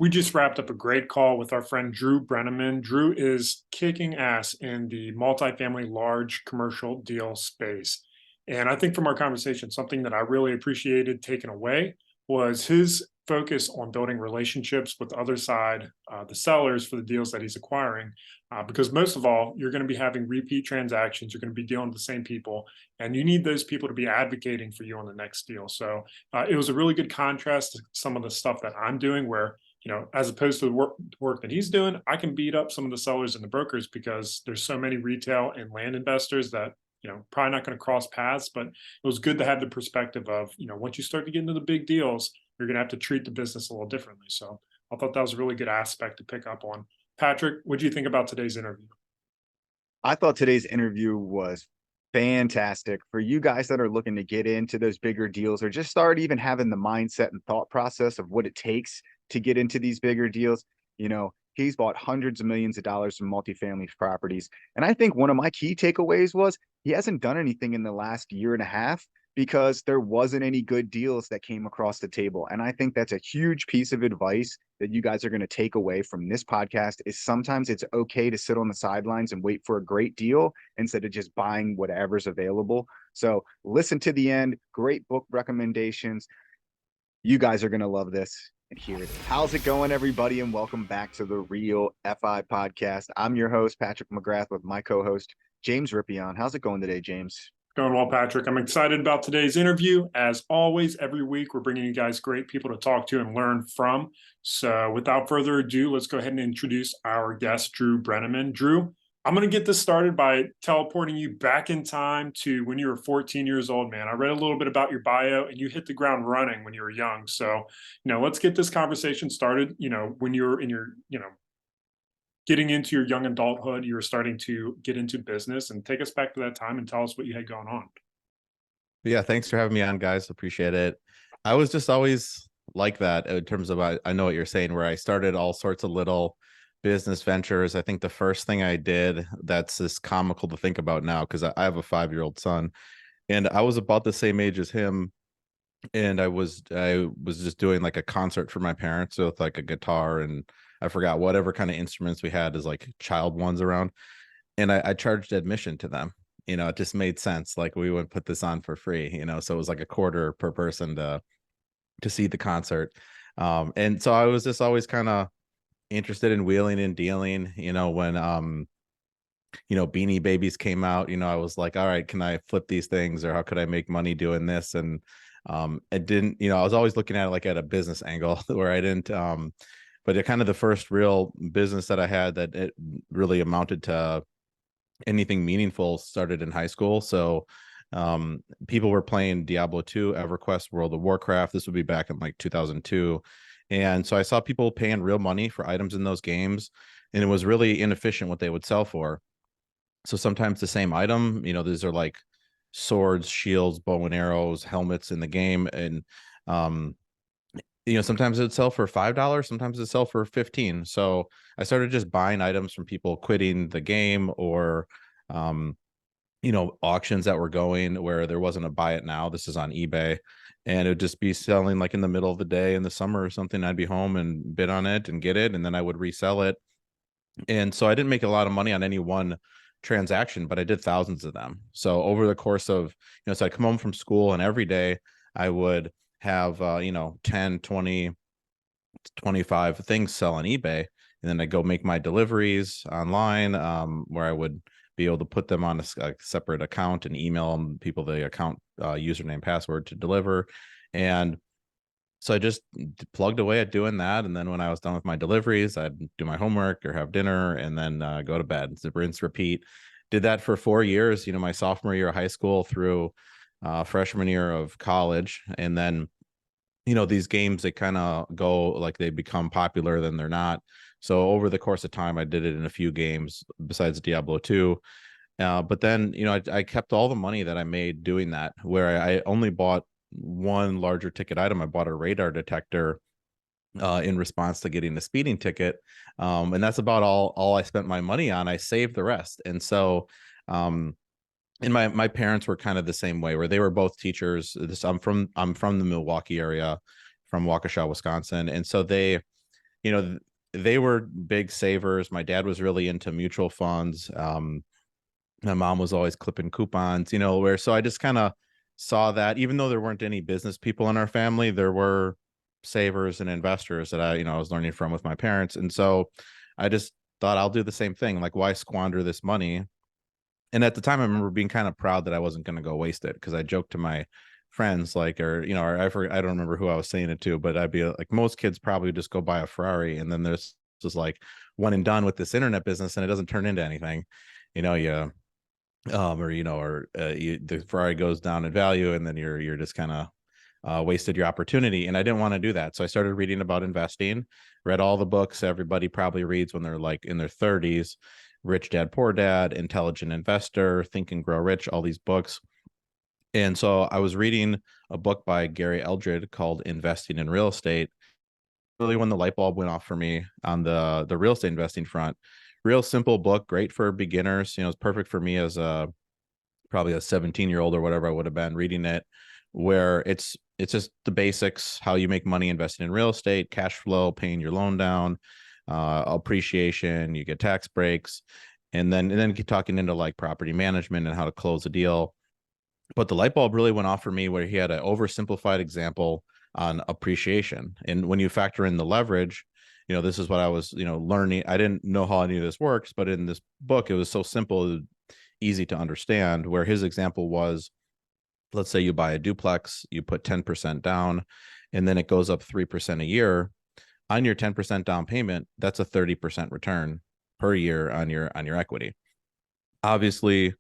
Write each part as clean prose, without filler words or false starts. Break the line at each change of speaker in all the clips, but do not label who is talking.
We just wrapped up a great call with our friend Drew Breneman. Drew is kicking ass in the multifamily large commercial deal space. And I think from our conversation, something that I really appreciated taking away was his focus on building relationships with the other side, the sellers for the deals that he's acquiring. Because most of all, you're going to be having repeat transactions, you're going to be dealing with the same people, and you need those people to be advocating for you on the next deal. So it was a really good contrast to some of the stuff that I'm doing where as opposed to the work that he's doing, I can beat up some of the sellers and the brokers because there's so many retail and land investors that, probably not going to cross paths. But it was good to have the perspective of, once you start to get into the big deals, you're going to have to treat the business a little differently. So I thought that was a really good aspect to pick up on. Patrick, what do you think about today's interview?
I thought today's interview was fantastic for you guys that are looking to get into those bigger deals or just start even having the mindset and thought process of what it takes to get into these bigger deals. He's bought hundreds of millions of dollars from multifamily properties. And I think one of my key takeaways was he hasn't done anything in the last year and a half because there wasn't any good deals that came across the table. And I think that's a huge piece of advice that you guys are going to take away from this podcast is sometimes it's okay to sit on the sidelines and wait for a great deal instead of just buying whatever's available. So listen to the end. Great book recommendations. You guys are going to love this. And here it is. How's it going, everybody? And welcome back to the Real FI podcast. I'm your host, Patrick McGrath, with my co-host, James Rippion. How's it going today, James?
Going well, Patrick. I'm excited about today's interview. As always, every week we're bringing you guys great people to talk to and learn from. So without further ado, let's go ahead and introduce our guest, Drew Breneman. Drew, I'm going to get this started by teleporting you back in time to when you were 14 years old, man. I read a little bit about your bio and you hit the ground running when you were young. So, let's get this conversation started, when you were in your, getting into your young adulthood, you were starting to get into business, and take us back to that time and tell us what you had going on.
Yeah, thanks for having me on, guys. Appreciate it. I was just always like that in terms of I know what you're saying, where I started all sorts of little business ventures. I think the first thing I did that's just comical to think about now, because I have a 5-year-old son, and I was about the same age as him, and I was just doing like a concert for my parents with like a guitar and I forgot whatever kind of instruments we had as like child ones around, and I charged admission to them. It just made sense. Like we would put this on for free, so it was like a quarter per person to see the concert. And so I was just always kind of interested in wheeling and dealing, when Beanie Babies came out, I was like, all right, can I flip these things, or how could I make money doing this? And it didn't, I was always looking at it like at a business angle where I didn't but it kind of the first real business that I had that it really amounted to anything meaningful started in high school. So people were playing Diablo 2, EverQuest, World of Warcraft. This would be back in like 2002. And so I saw people paying real money for items in those games, and it was really inefficient what they would sell for. So sometimes the same item, these are like swords, shields, bow and arrows, helmets in the game. And, sometimes it'd sell for $5, sometimes it'd sell for 15. So I started just buying items from people quitting the game, or, auctions that were going where there wasn't a buy it now. This is on eBay, and it would just be selling like in the middle of the day in the summer or something. I'd be home and bid on it and get it, and then I would resell it. And so I didn't make a lot of money on any one transaction, but I did thousands of them. So over the course of, so I'd come home from school, and every day I would have, 10, 20, 25 things sell on eBay. And then I go make my deliveries online, where I would be able to put them on a separate account and email them people the account username, password to deliver. And so I just plugged away at doing that. And then when I was done with my deliveries, I'd do my homework or have dinner and then go to bed. So rinse, repeat. Did that for 4 years, my sophomore year of high school through freshman year of college. And then, these games, they kind of go like they become popular, then they're not. So over the course of time, I did it in a few games besides Diablo 2. But then, I kept all the money that I made doing that, where I only bought one larger ticket item. I bought a radar detector in response to getting the speeding ticket. And that's about all I spent my money on. I saved the rest. And so, and my parents were kind of the same way, where they were both teachers. I'm from the Milwaukee area, from Waukesha, Wisconsin. And so they you know, they were big savers. My dad was really into mutual funds. My mom was always clipping coupons, where, so I just kind of saw that even though there weren't any business people in our family, there were savers and investors that I was learning from with my parents. And so I just thought I'll do the same thing. Like, why squander this money? And at the time, I remember being kind of proud that I wasn't going to go waste it, because I joked to my friends, like, or I don't remember who I was saying it to, but I'd be like, most kids probably just go buy a Ferrari, and then there's just like one and done with this internet business, and it doesn't turn into anything, you the Ferrari goes down in value, and then you're just kind of wasted your opportunity. And I didn't want to do that, so I started reading about investing, read all the books everybody probably reads when they're like in their 30s: Rich Dad Poor Dad, Intelligent Investor, Think and Grow Rich, all these books. And so I was reading a book by Gary Eldred called Investing in Real Estate. Really, when the light bulb went off for me on the real estate investing front. Real simple book, great for beginners. It's perfect for me as probably a 17-year-old or whatever I would have been reading it, where it's just the basics: how you make money investing in real estate, cash flow, paying your loan down, appreciation, you get tax breaks, and then keep talking into like property management and how to close a deal. But the light bulb really went off for me where he had an oversimplified example on appreciation. And when you factor in the leverage, this is what I was, learning. I didn't know how any of this works, but in this book, it was so simple, easy to understand, where his example was, let's say you buy a duplex, you put 10% down, and then it goes up 3% a year. On your 10% down payment, that's a 30% return per year on your equity. Obviously,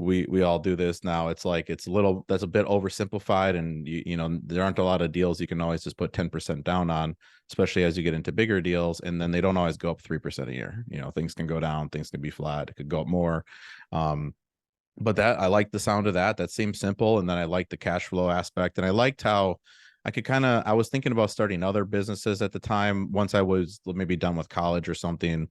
we all do this now. It's like, that's a bit oversimplified, and there aren't a lot of deals you can always just put 10% down on, especially as you get into bigger deals, and then they don't always go up 3% a year. Things can go down, things can be flat, it could go up more. But that, I like the sound of that. That seems simple. And then I liked the cash flow aspect, and I liked how I was thinking about starting other businesses at the time, once I was maybe done with college or something,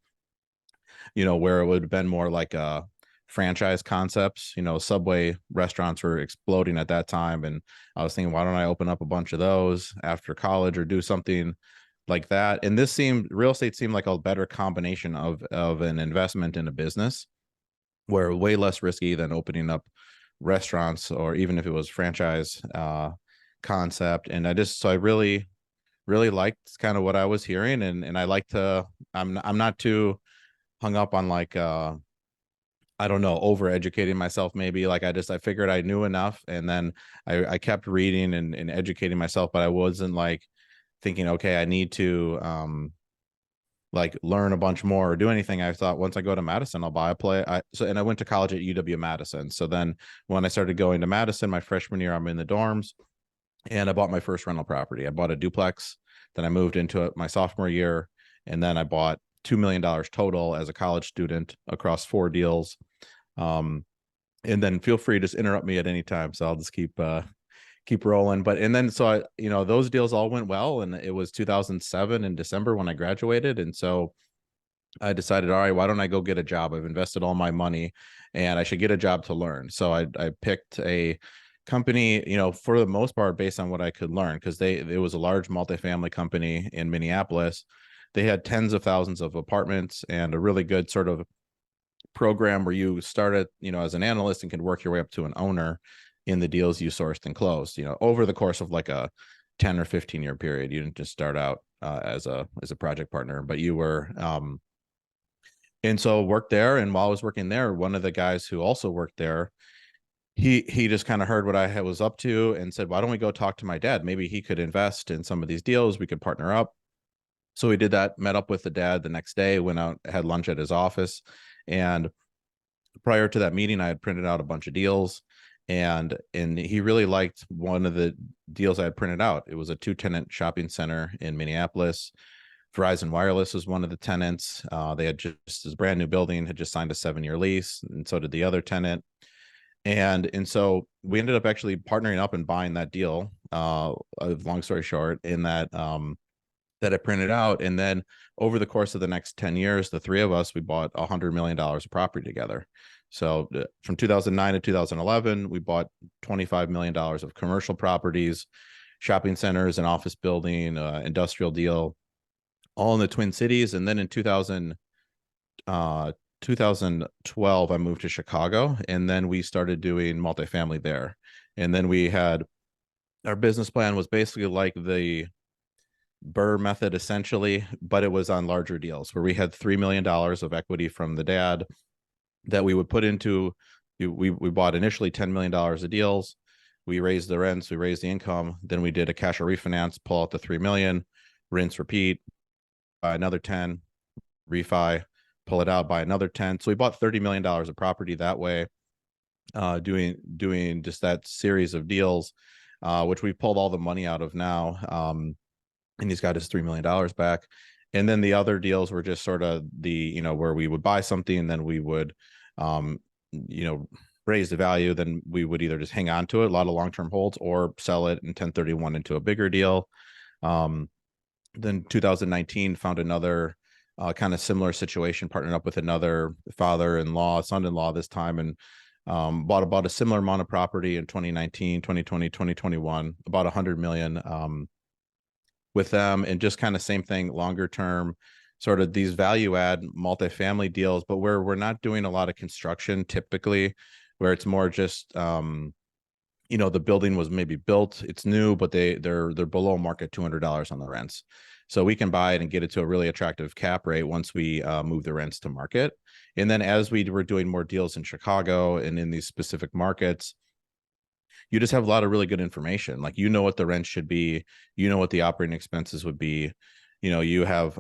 where it would have been more like a franchise concepts. Subway restaurants were exploding at that time, and I was thinking, why don't I open up a bunch of those after college or do something like that? And real estate seemed like a better combination of an investment in a business, where way less risky than opening up restaurants, or even if it was franchise concept. And I really liked kind of what I was hearing, and I like to, I'm not too hung up on like I don't know, over educating myself. Maybe like I figured I knew enough, and then I kept reading and educating myself, but I wasn't like thinking, okay, I need to like learn a bunch more or do anything. I thought, once I go to Madison, I'll buy a play. And I went to college at UW-Madison. So then when I started going to Madison, my freshman year, I'm in the dorms, and I bought my first rental property. I bought a duplex. Then I moved into it my sophomore year, and then I bought $2 million total as a college student across 4 deals. And then feel free to just interrupt me at any time, so I'll just keep rolling. But and then so those deals all went well, and it was 2007 in December when I graduated. And so I decided, all right, why don't I go get a job? I've invested all my money, and I should get a job to learn. So I picked a company, for the most part based on what I could learn, because it was a large multifamily company in Minneapolis. They had tens of thousands of apartments, and a really good sort of program where you start at, as an analyst, and can work your way up to an owner in the deals you sourced and closed, over the course of like a 10 or 15 year period. You didn't just start out as a project partner, but you were, and so worked there. And while I was working there, one of the guys who also worked there, he just kind of heard what I was up to, and said, why don't we go talk to my dad? Maybe he could invest in some of these deals. We could partner up. So we did that, met up with the dad the next day, went out, had lunch at his office. And prior to that meeting, I had printed out a bunch of deals, and he really liked one of the deals I had printed out. It was a 2-tenant shopping center in Minneapolis. Verizon Wireless was one of the tenants. They had just, this brand new building, had just signed a 7-year lease, and so did the other tenant. And so we ended up actually partnering up and buying that deal. Long story short, in that that I printed out. And then over the course of the next 10 years, the 3 of us, we bought $100 million of property together. So from 2009 to 2011, we bought $25 million of commercial properties, shopping centers, an office building, industrial deal. all in the Twin Cities. And then in 2012, I moved to Chicago, and then we started doing multifamily there. And then we had, our business plan was basically like the BRRRR method essentially, but it was on larger deals where we had $3 million of equity from the dad that we would put into, we bought initially $10 million of deals. We raised the rents, we raised the income. Then we did a cash or refinance, pull out the 3 million, rinse, repeat, buy another 10, refi, pull it out, buy another 10. So we bought $30 million of property that way, doing just that series of deals, which we pulled all the money out of now. And he's got his $3 million back. And then the other deals were just sort of the, where we would buy something and then we would, raise the value. Then we would either just hang on to it, a lot of long-term holds, or sell it in 1031 into a bigger deal. Then 2019 found another kind of similar situation, partnered up with another father-in-law, son-in-law this time, and bought about a similar amount of property in 2019, 2020, 2021, about 100 million with them. And just kind of same thing, longer term, sort of these value add multifamily deals, but where we're not doing a lot of construction typically, where it's more just the building was maybe built, it's new, but they're below market $200 on the rents. So we can buy it and get it to a really attractive cap rate once we move the rents to market. And then as we were doing more deals in Chicago and in these specific markets, you just have a lot of really good information. Like, what the rent should be, what the operating expenses would be. You have,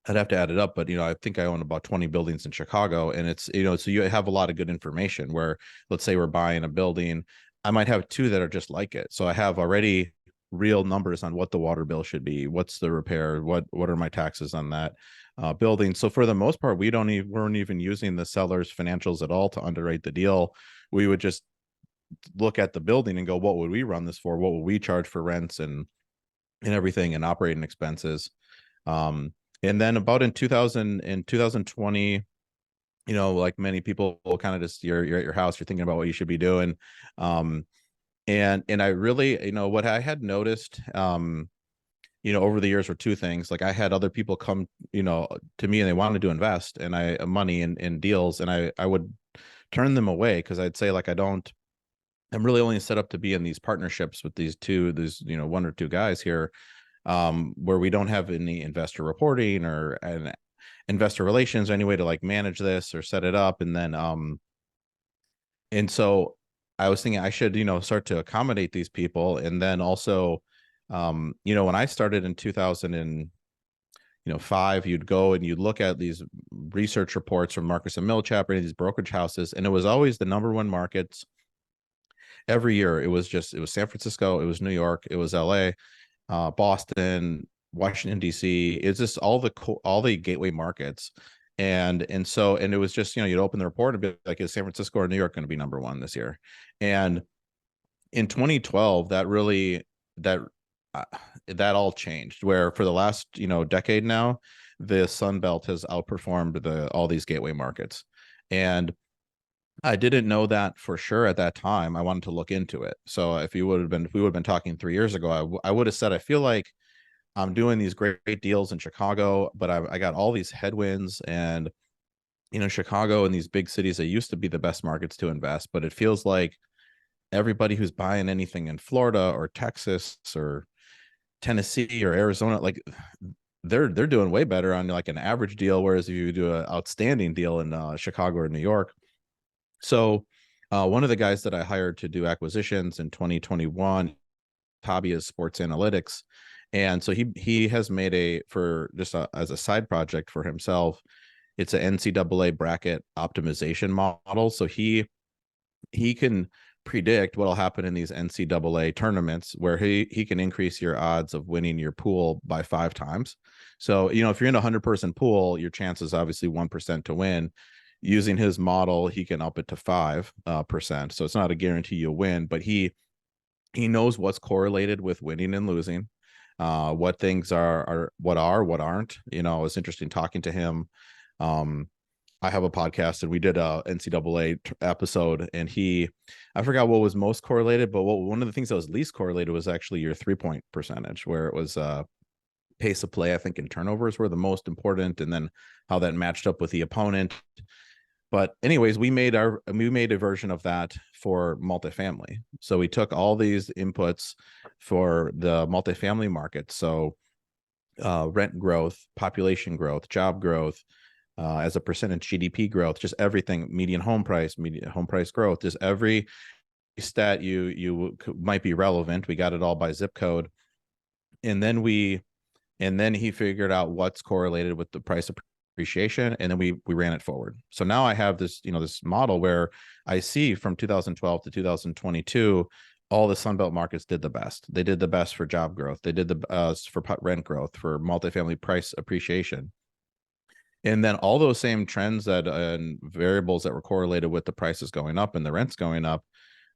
I'd have to add it up, but I think I own about 20 buildings in Chicago, and it's, so you have a lot of good information where, let's say we're buying a building, I might have 2 that are just like it. So I have already real numbers on what the water bill should be, what's the repair, what are my taxes on that building. So for the most part, we weren't even using the seller's financials at all to underwrite the deal. We would just look at the building and go, what would we run this for? What would we charge for rents and everything, and operating expenses. And then about in 2020, like many people will kind of just, you're at your house, you're thinking about what you should be doing. And I really, what I had noticed, over the years were 2 things. Like, I had other people come, to me, and they wanted to invest money in deals, and I would turn them away because I'd say, like, I'm really only set up to be in these partnerships with these 1 or 2 guys here, where we don't have any investor reporting or an investor relations, or any way to like manage this or set it up. And then, and so I was thinking I should, start to accommodate these people. And then also, when I started in 2005, you'd go and you'd look at these research reports from Marcus and Millichap or these brokerage houses, and it was always the number 1 markets every year. It was San Francisco, it was New York, it was LA, Boston, Washington, DC. It's just all the gateway markets. And it was just, you'd open the report and be like, is San Francisco or New York going to be number 1 this year? And in 2012, that all changed, where for the last, decade now, the Sun Belt has outperformed all these gateway markets. And I didn't know that for sure at that time. I wanted to look into it. So if we would have been talking 3 years ago, I would have said, I feel like I'm doing these great deals in Chicago, but I got all these headwinds, and, Chicago and these big cities, they used to be the best markets to invest, but it feels like everybody who's buying anything in Florida or Texas or Tennessee or Arizona, like they're doing way better on like an average deal. Whereas if you do an outstanding deal in Chicago or New York. So one of the guys that I hired to do acquisitions in 2021, hobby is sports analytics. And so he has made as a side project for himself, it's an NCAA bracket optimization model. So he can predict what will happen in these NCAA tournaments, where he can increase your odds of winning your pool by 5 times. So, if you're in a 100-person pool, your chance is obviously 1% to win. Using his model, he can up it to 5%. So it's not a guarantee you'll win, but he knows what's correlated with winning and losing, what things what aren't. It's interesting talking to him. I have a podcast, and we did a NCAA episode, and I forgot what was most correlated, but one of the things that was least correlated was actually your 3-point percentage, where it was pace of play, I think, and turnovers were the most important, and then how that matched up with the opponent. But anyways, we made a version of that for multifamily. So we took all these inputs for the multifamily market. So rent growth, population growth, job growth, as a percentage GDP growth, just everything, median home price growth, just every stat you might be relevant. We got it all by zip code. And then he figured out what's correlated with the price appreciation, and then we ran it forward. So now I have this, this model where I see from 2012 to 2022, all the Sunbelt markets did the best. They did the best for job growth. They did the for rent growth, for multifamily price appreciation. And then all those same trends that and variables that were correlated with the prices going up and the rents going up,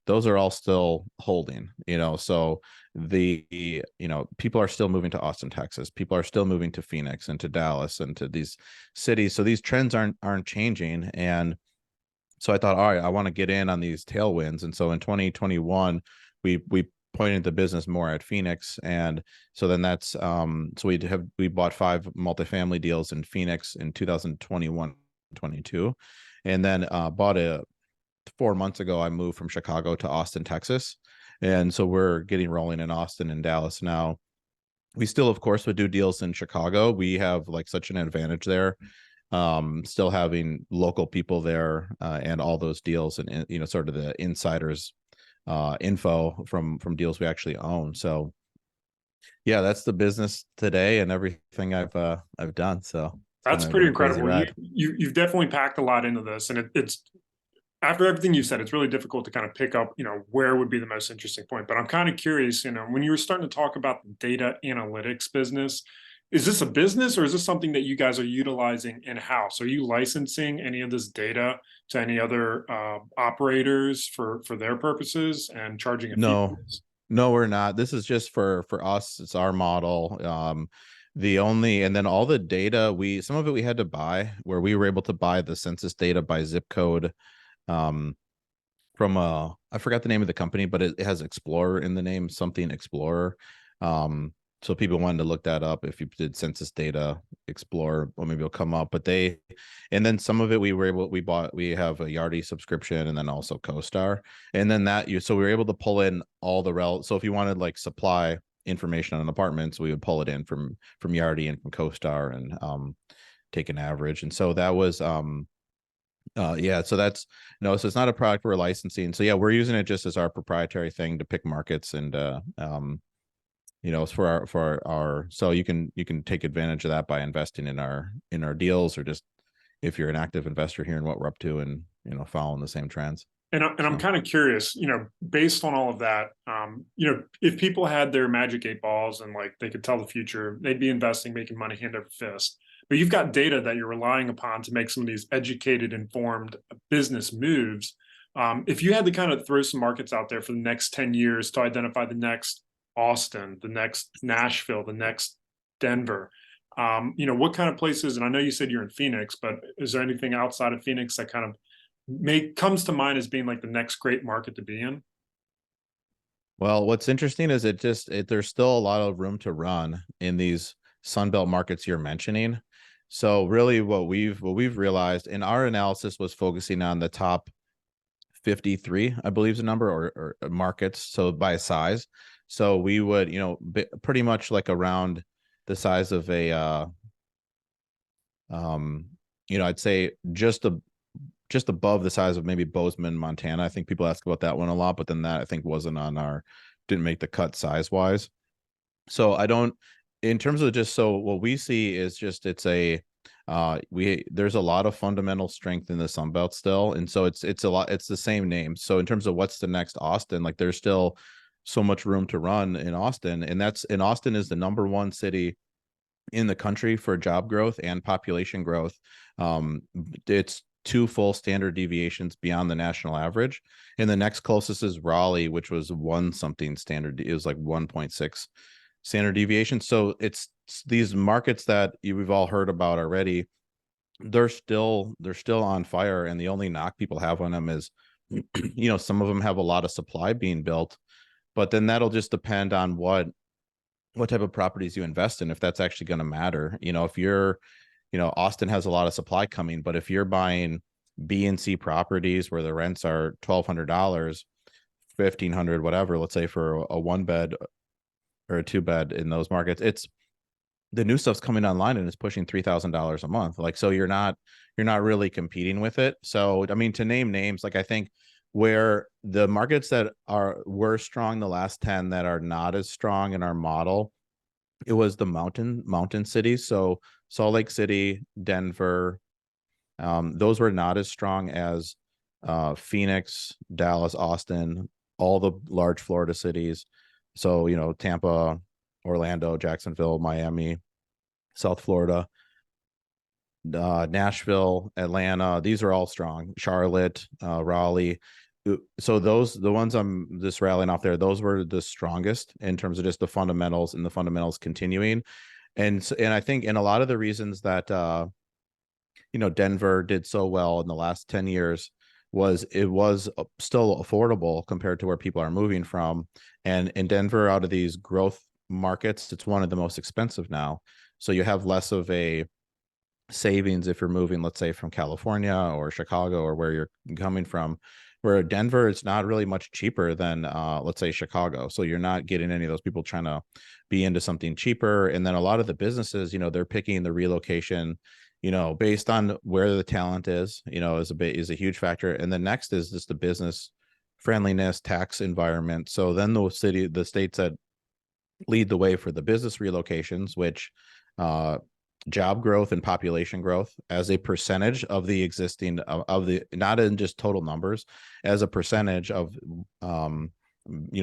those are all still holding, so people are still moving to Austin, Texas. People are still moving to Phoenix and to Dallas and to these cities. So these trends aren't changing. And so I thought, all right, I want to get in on these tailwinds. And so in 2021, we pointed the business more at Phoenix. And so then that's so we bought 5 multifamily deals in Phoenix in 2021, 22, and then bought 4 months ago, I moved from Chicago to Austin, Texas. And so we're getting rolling in Austin and Dallas now. We still, of course, would do deals in Chicago. We have like such an advantage there, still having local people there, and all those deals and, sort of the insiders info from deals we actually own. So yeah, that's the business today and everything I've done. So
That's pretty incredible. You've definitely packed a lot into this, and it's after everything you said, it's really difficult to kind of pick up, where would be the most interesting point. But I'm kind of curious, when you were starting to talk about the data analytics business, is this a business or is this something that you guys are utilizing in-house? Are you licensing any of this data to any other operators for their purposes and charging a fee?
No, we're not. This is just for us. It's our model. And then all the data, some of it we had to buy, where we were able to buy the census data by zip code. From I forgot the name of the company, but it has Explorer in the name, something Explorer. So people wanted to look that up. If you did census data Explorer, or maybe it'll come up. But and then some of it we have a Yardi subscription, and then also CoStar, and then so we were able to pull in all the so if you wanted like supply information on apartments, we would pull it in from Yardi and from CoStar and take an average. And so that was so that's so it's not a product we're licensing. So yeah, we're using it just as our proprietary thing to pick markets, and it's for our so you can take advantage of that by investing in our deals, or just if you're an active investor, hearing what we're up to and following the same trends.
And I'm kind of curious, based on all of that, if people had their magic 8 balls and like they could tell the future, they'd be investing, making money hand over fist. But you've got data that you're relying upon to make some of these educated, informed business moves. If you had to kind of throw some markets out there for the next 10 years to identify the next Austin, the next Nashville, the next Denver, what kind of places, and I know you said you're in Phoenix, but is there anything outside of Phoenix that kind of comes to mind as being like the next great market to be in?
Well, what's interesting is there's still a lot of room to run in these Sunbelt markets you're mentioning. So really what we've realized in our analysis was focusing on the top 53, I believe is the number, or markets. So by size. So we would, pretty much like around the size of a, I'd say just above the size of maybe Bozeman, Montana. I think people ask about that one a lot, but then that I think didn't make the cut size wise. So in terms of what we see is just there's a lot of fundamental strength in the Sunbelt still, and so it's the same name. So in terms of what's the next Austin, like there's still so much room to run in Austin, and Austin is the #1 city in the country for job growth and population growth. It's 2 full standard deviations beyond the national average, and the next closest is Raleigh, which was 1 something standard. It was like 1.6 standard deviation. So it's these markets that we've all heard about already. They're still on fire, and the only knock people have on them is, some of them have a lot of supply being built, but then that'll just depend on what what type of properties you invest in, if that's actually going to matter. If you're, Austin has a lot of supply coming, but if you're buying B and C properties where the rents are $1,200, 1,500, whatever, let's say for a one bed or a two bed in those markets, it's the new stuff's coming online and it's pushing $3,000 a month. Like, so you're not really competing with it. So, I mean, to name names, like I think where the markets that were strong the last 10 that are not as strong in our model, it was the mountain cities. So Salt Lake City, Denver, those were not as strong as Phoenix, Dallas, Austin, all the large Florida cities. So, Tampa, Orlando, Jacksonville, Miami, South Florida, Nashville, Atlanta, these are all strong. Charlotte, Raleigh. So the ones I'm just rallying off there, those were the strongest in terms of just the fundamentals and the fundamentals continuing. And I think in a lot of the reasons that Denver did so well in the last 10 years was it was still affordable compared to where people are moving from. And in Denver, out of these growth markets, it's one of the most expensive now. So you have less of a savings if you're moving, let's say, from California or Chicago or where you're coming from. Where Denver, it's not really much cheaper than let's say Chicago. So you're not getting any of those people trying to be into something cheaper. And then a lot of the businesses, they're picking the relocation, based on where the talent is, is a huge factor. And the next is just the business friendliness, tax environment. So then the states that lead the way for the business relocations, which job growth and population growth as a percentage of the existing of the, not in just total numbers, as a percentage of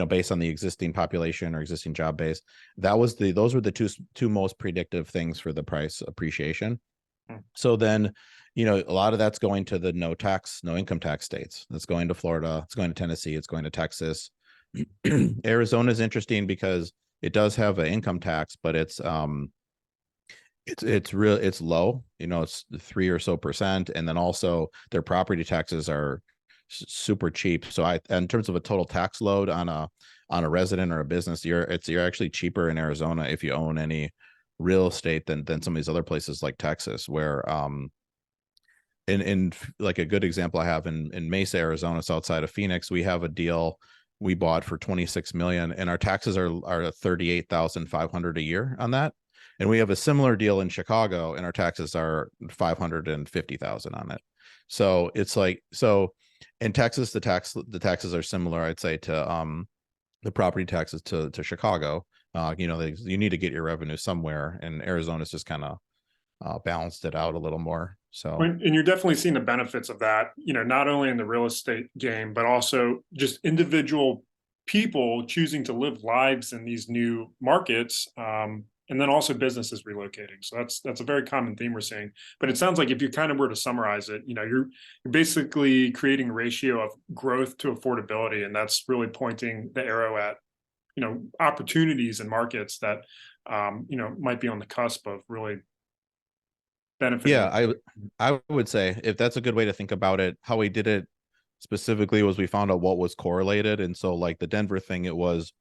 based on the existing population or existing job base. Those were the two most predictive things for the price appreciation. So then, a lot of that's going to the no income tax states. That's going to Florida, it's going to Tennessee, it's going to Texas. Arizona is interesting because it does have an income tax, but it's low, it's 3% or so, and then also their property taxes are super cheap. So in terms of a total tax load on a resident or a business, you're actually cheaper in Arizona if you own any real estate than some of these other places like Texas, where in like a good example I have in Mesa, Arizona, it's outside of Phoenix. We have a deal we bought for 26 million and our taxes are 38,500 a year on that. And we have a similar deal in Chicago and our taxes are 550,000 on it. So it's like, in Texas, the taxes are similar, I'd say, to the property taxes to Chicago. You need to get your revenue somewhere, and Arizona's just kind of balanced it out a little more. So,
And you're definitely seeing the benefits of that, not only in the real estate game, but also just individual people choosing to live lives in these new markets. And then also businesses relocating. So that's a very common theme we're seeing. But it sounds like if you kind of were to summarize it, you're basically creating a ratio of growth to affordability, and that's really pointing the arrow at opportunities and markets that might be on the cusp of really benefiting.
Yeah, I would say if that's a good way to think about it, how we did it specifically was we found out what was correlated. And so like the Denver thing, it was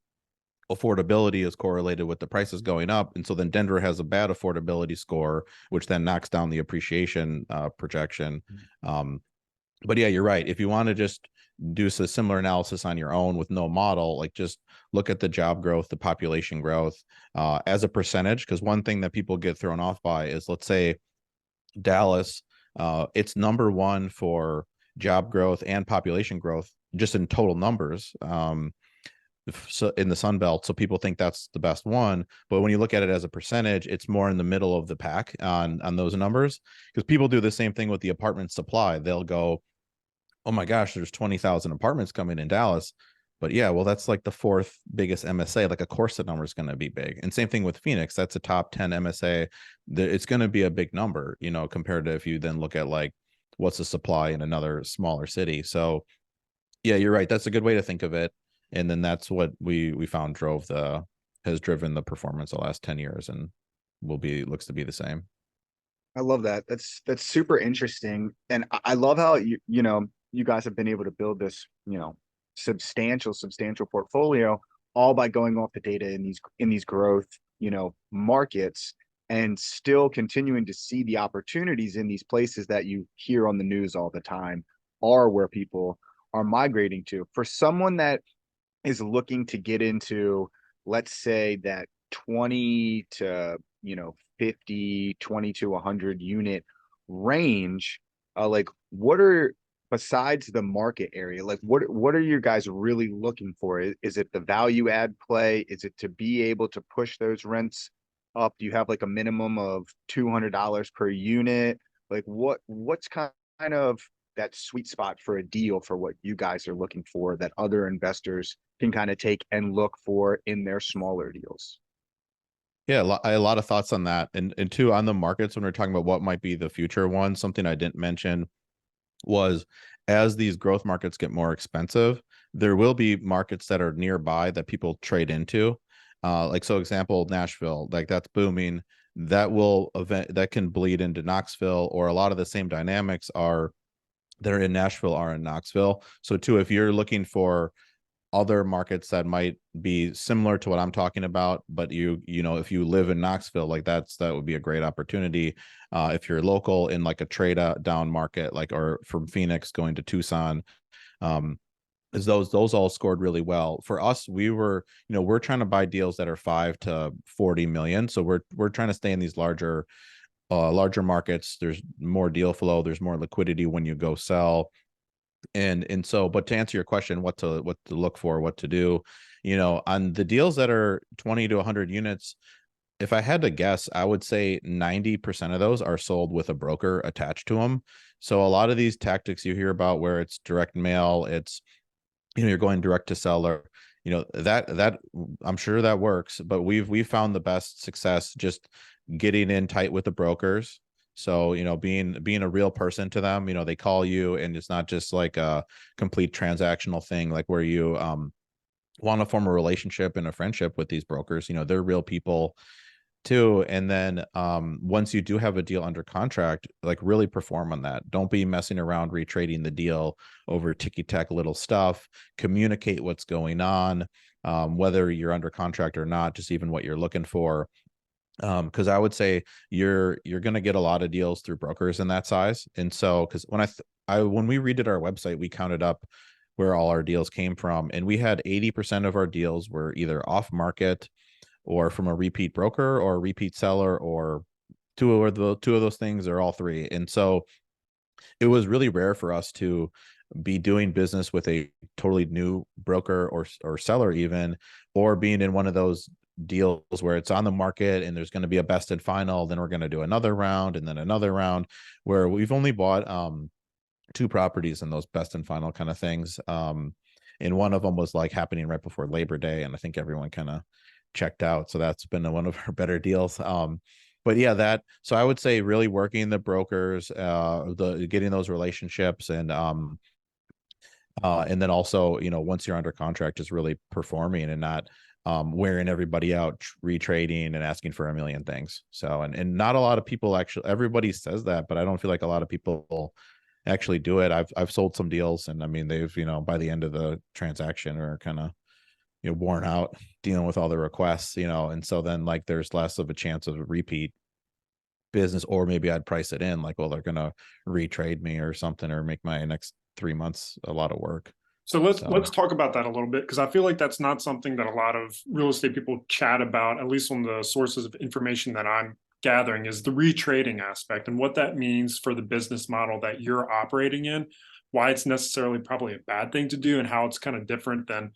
affordability is correlated with the prices going up. And so then Denver has a bad affordability score, which then knocks down the appreciation projection. But yeah, you're right. If you want to just do a similar analysis on your own with no model, like just look at the job growth, the population growth as a percentage. Because one thing that people get thrown off by is, let's say Dallas, it's number one for job growth and population growth, just in total numbers. So in the Sun Belt, so people think that's the best one, but when you look at it as a percentage, it's more in the middle of the pack on those numbers, because people do the same thing with the apartment supply. They'll go, oh my gosh, there's 20,000 apartments coming in Dallas, but yeah, well, that's like the fourth biggest MSA. Like, of course the number is going to be big. And same thing with Phoenix, that's a top 10 MSA. It's going to be a big number, compared to if you then look at like what's the supply in another smaller city. So yeah, you're right, that's a good way to think of it. And then that's what we found has driven the performance the last 10 years and looks to be the same.
I love that. That's super interesting. And I love how you guys have been able to build this, substantial portfolio, all by going off the data in these growth markets, and still continuing to see the opportunities in these places that you hear on the news all the time are where people are migrating to. For someone that is looking to get into, let's say, that 20 to 50, 20 to 100 unit range, like, what are, besides the market area, like what are you guys really looking for? Is it the value add play? Is it to be able to push those rents up? Do you have like a minimum of $200 per unit? Like, what's kind of that sweet spot for a deal for what you guys are looking for that other investors can kind of take and look for in their smaller deals?
Yeah, a lot of thoughts on that. And two, on the markets, when we're talking about what might be the future one, something I didn't mention was, as these growth markets get more expensive, there will be markets that are nearby that people trade into. Like, so example, Nashville, like that's booming. That will that can bleed into Knoxville, or a lot of the same dynamics are that are in Nashville are in Knoxville. So too, if you're looking for other markets that might be similar to what I'm talking about, but if you live in Knoxville, like that would be a great opportunity. If you're local in like a trade down market, like, or from Phoenix going to Tucson, is those all scored really well for us. We're trying to buy deals that are 5 to 40 million. So we're trying to stay in these larger markets. There's more deal flow, there's more liquidity when you go sell. And so, but to answer your question, what to look for, what to do, on the deals that are 20 to 100 units, if I had to guess, I would say 90% of those are sold with a broker attached to them. So a lot of these tactics you hear about where it's direct mail, it's, you're going direct to seller, that I'm sure that works, but we've found the best success just getting in tight with the brokers. So, being a real person to them, they call you, and it's not just like a complete transactional thing, like where you want to form a relationship and a friendship with these brokers. They're real people too. And then once you do have a deal under contract, like, really perform on that. Don't be messing around retrading the deal over ticky-tack little stuff. Communicate what's going on, whether you're under contract or not, just even what you're looking for. Because I would say you're going to get a lot of deals through brokers in that size. And so, because when we redid our website, we counted up where all our deals came from, and we had 80% of our deals were either off market or from a repeat broker or a repeat seller, or two of those things, or all three. And so it was really rare for us to be doing business with a totally new broker or seller even, or being in one of those deals where it's on the market and there's going to be a best and final, then we're going to do another round and then another round, where we've only bought 2 properties in those best and final kind of things. And one of them was like happening right before Labor Day, and I think everyone kind of checked out. So that's been one of our better deals. But yeah, so I would say really working the brokers, getting those relationships, and then also, once you're under contract, just really performing and not wearing everybody out, retrading and asking for a million things. So, and not a lot of people actually, everybody says that, but I don't feel like a lot of people actually do it. I've sold some deals, and I mean, they've, by the end of the transaction are kind of, worn out dealing with all the requests, and so then, like, there's less of a chance of a repeat business, or maybe I'd price it in like, well, they're gonna retrade me or something, or make my next 3 months a lot of work.
So let's talk about that a little bit, because I feel like that's not something that a lot of real estate people chat about, at least on the sources of information that I'm gathering, is the retrading aspect and what that means for the business model that you're operating in, why it's necessarily probably a bad thing to do, and how it's kind of different than,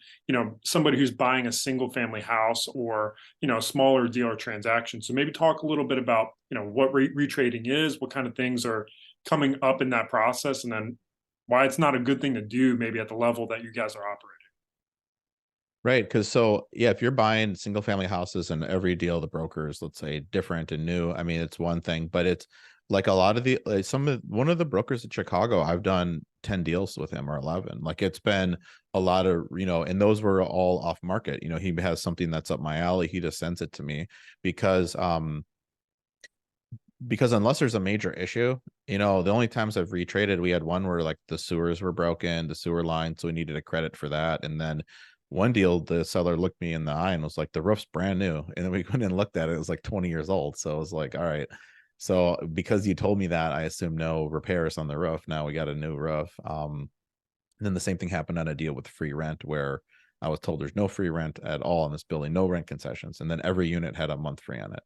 somebody who's buying a single family house or, a smaller deal or transaction. So maybe talk a little bit about, what retrading is, what kind of things are coming up in that process, and then why it's not a good thing to do maybe at the level that you guys are operating.
Right, because so yeah, if you're buying single family houses and every deal the broker is, let's say, different and new, I mean, it's one thing, but it's like a lot of the one of the brokers in Chicago, I've done 10 deals with him, or 11. Like, it's been a lot of, and those were all off market. He has something that's up my alley, he just sends it to me, because unless there's a major issue, the only times I've retraded, we had one where like the sewers were broken, the sewer line, so we needed a credit for that. And then one deal, the seller looked me in the eye and was like, the roof's brand new. And then we went and looked at it. It was like 20 years old. So I was like, all right. So because you told me that, I assume no repairs on the roof. Now we got a new roof. And then the same thing happened on a deal with free rent where I was told there's no free rent at all in this building, no rent concessions. And then every unit had a month free on it.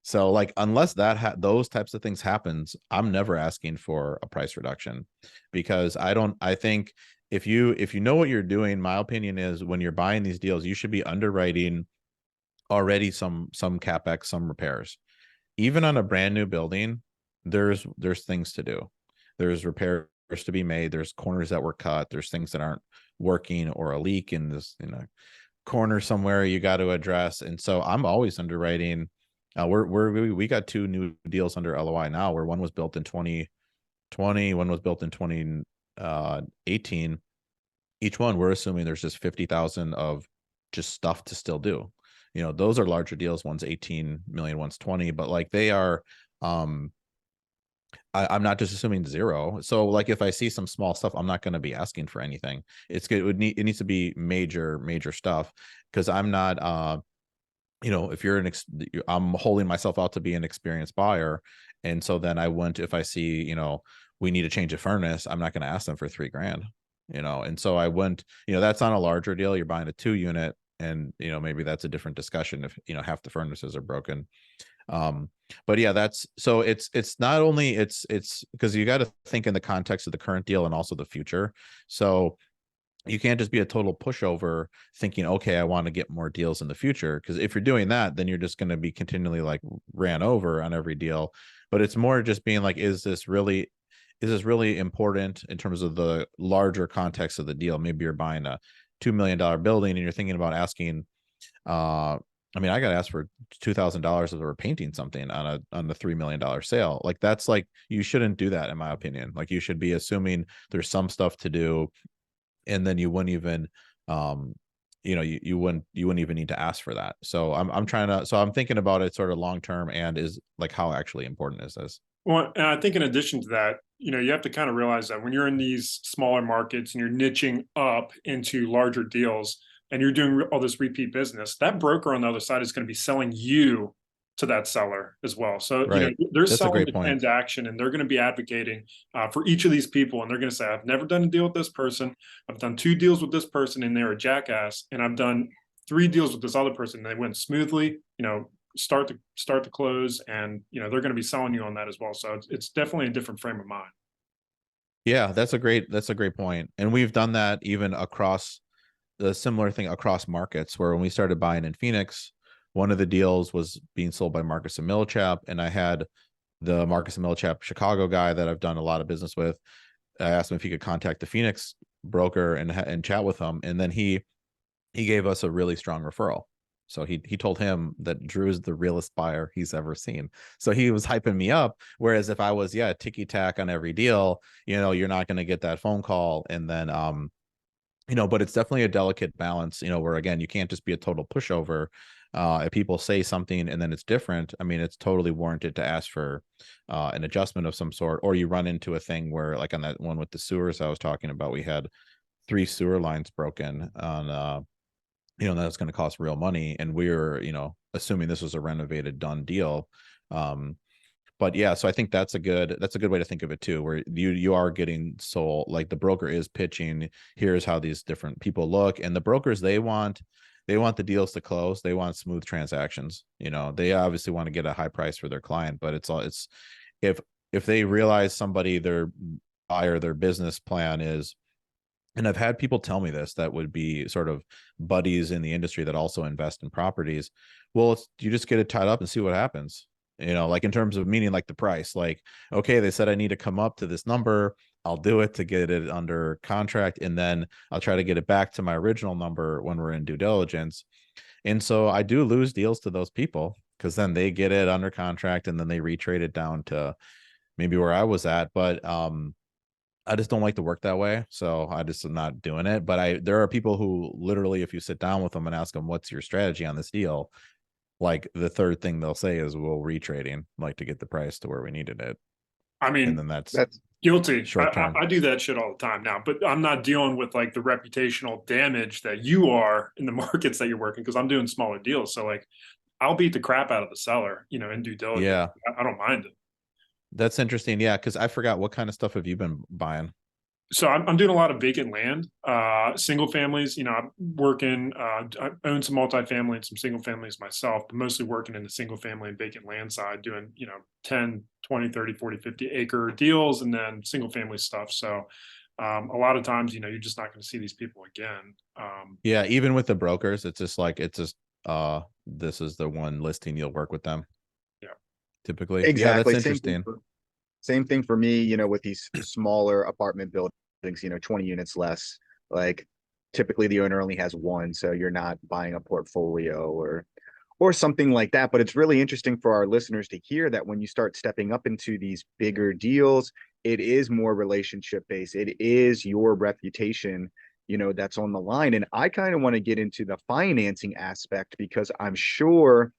So like, unless those types of things happens, I'm never asking for a price reduction, because I think if you know what you're doing, my opinion is when you're buying these deals, you should be underwriting already some CapEx, some repairs. Even on a brand new building, there's things to do. There's repairs to be made. There's corners that were cut. There's things that aren't working, or a leak in this, corner somewhere you got to address. And so I'm always underwriting. We got 2 new deals under LOI now, where one was built in 2020, one was built in 2018. Each one, we're assuming there's just 50,000 of just stuff to still do. Those are larger deals. One's 18 million, one's 20, but like they are, I'm not just assuming 0. So like if I see some small stuff, I'm not going to be asking for anything. It needs to be major stuff, because I'm not, if I'm holding myself out to be an experienced buyer. And so then if I see, we need to change a furnace, I'm not going to ask them for $3,000, and so I went, that's on a larger deal. You're buying a 2 unit, and, maybe that's a different discussion if, half the furnaces are broken. But yeah, it's not only it's because you got to think in the context of the current deal and also the future. So you can't just be a total pushover thinking, okay, I want to get more deals in the future. Because if you're doing that, then you're just going to be continually like ran over on every deal. But it's more just being like, is this really important in terms of the larger context of the deal? Maybe you're buying a $2 million building and you're thinking about asking, I got to ask for $2,000 if we're painting something on the $3 million sale. Like, that's like, you shouldn't do that, in my opinion. Like, you should be assuming there's some stuff to do, and then you wouldn't even, you wouldn't even need to ask for that. So I'm thinking about it sort of long term, and is like, how actually important is this?
Well, and I think in addition to that, you have to kind of realize that when you're in these smaller markets and you're niching up into larger deals and you're doing all this repeat business, that broker on the other side is going to be selling you to that seller as well. So,
Right.
they're
That's a
selling
great
the
point.
transaction, and they're going to be advocating for each of these people. And they're going to say, I've never done a deal with this person. I've done 2 deals with this person and they're a jackass. And I've done 3 deals with this other person. And they went smoothly, start to close, and they're going to be selling you on that as well. So it's definitely a different frame of mind.
Yeah, that's a great point. And we've done that even across the similar thing across markets, where when we started buying in Phoenix, one of the deals was being sold by Marcus and Millichap, and I had the Marcus and Millichap Chicago guy that I've done a lot of business with. I asked him if he could contact the Phoenix broker and chat with him, and then he gave us a really strong referral. So he told him that Drew is the realest buyer he's ever seen. So he was hyping me up. Whereas if I was, ticky tack on every deal, you're not going to get that phone call. And then, but it's definitely a delicate balance, where, again, you can't just be a total pushover. If people say something and then it's different, it's totally warranted to ask for an adjustment of some sort. Or you run into a thing where, like on that one with the sewers I was talking about, we had 3 sewer lines broken on, that's going to cost real money. And we're, assuming this was a renovated, done deal. But yeah, so I think that's a good way to think of it too, where you are getting sold, like the broker is pitching, here's how these different people look. And the brokers, they want the deals to close. They want smooth transactions. They obviously want to get a high price for their client, but it's if they realize their buyer, their business plan is, and I've had people tell me this that would be sort of buddies in the industry that also invest in properties. Well, you just get it tied up and see what happens. Like in terms of meaning, like the price, like, okay, they said I need to come up to this number. I'll do it to get it under contract. And then I'll try to get it back to my original number when we're in due diligence. And so I do lose deals to those people, because then they get it under contract and then they retrade it down to maybe where I was at. But, I just don't like to work that way. So I just am not doing it. But there are people who literally, if you sit down with them and ask them, what's your strategy on this deal? Like the third thing they'll say is, well, retrading, like, to get the price to where we needed it.
I mean,
and then that's
That's
guilty.
short term.
I do that shit all the time now, but I'm not dealing with like the reputational damage that you are in the markets that you're working, because I'm doing smaller deals. So like I'll beat the crap out of the seller, in due diligence.
Yeah,
I don't mind it.
that's interesting. Yeah, because I forgot, what kind of stuff have you been buying?
So I'm doing a lot of vacant land, single families. I'm working, I own some multifamily and some single families myself, but mostly working in the single family and vacant land side, doing, 10, 20, 30, 40, 50 acre deals, and then single family stuff. So a lot of times, you're just not going to see these people again.
Yeah, even with the brokers, it's just like, this is the one listing you'll work with them
Yeah.
typically. Yeah, that's
exactly
interesting.
same thing for me, with these smaller apartment buildings, 20 units less. Like typically the owner only has one, so you're not buying a portfolio or something like that. But it's really interesting for our listeners to hear that when you start stepping up into these bigger deals, it is more relationship based. It is your reputation, that's on the line. And I kind of want to get into the financing aspect because I'm sure,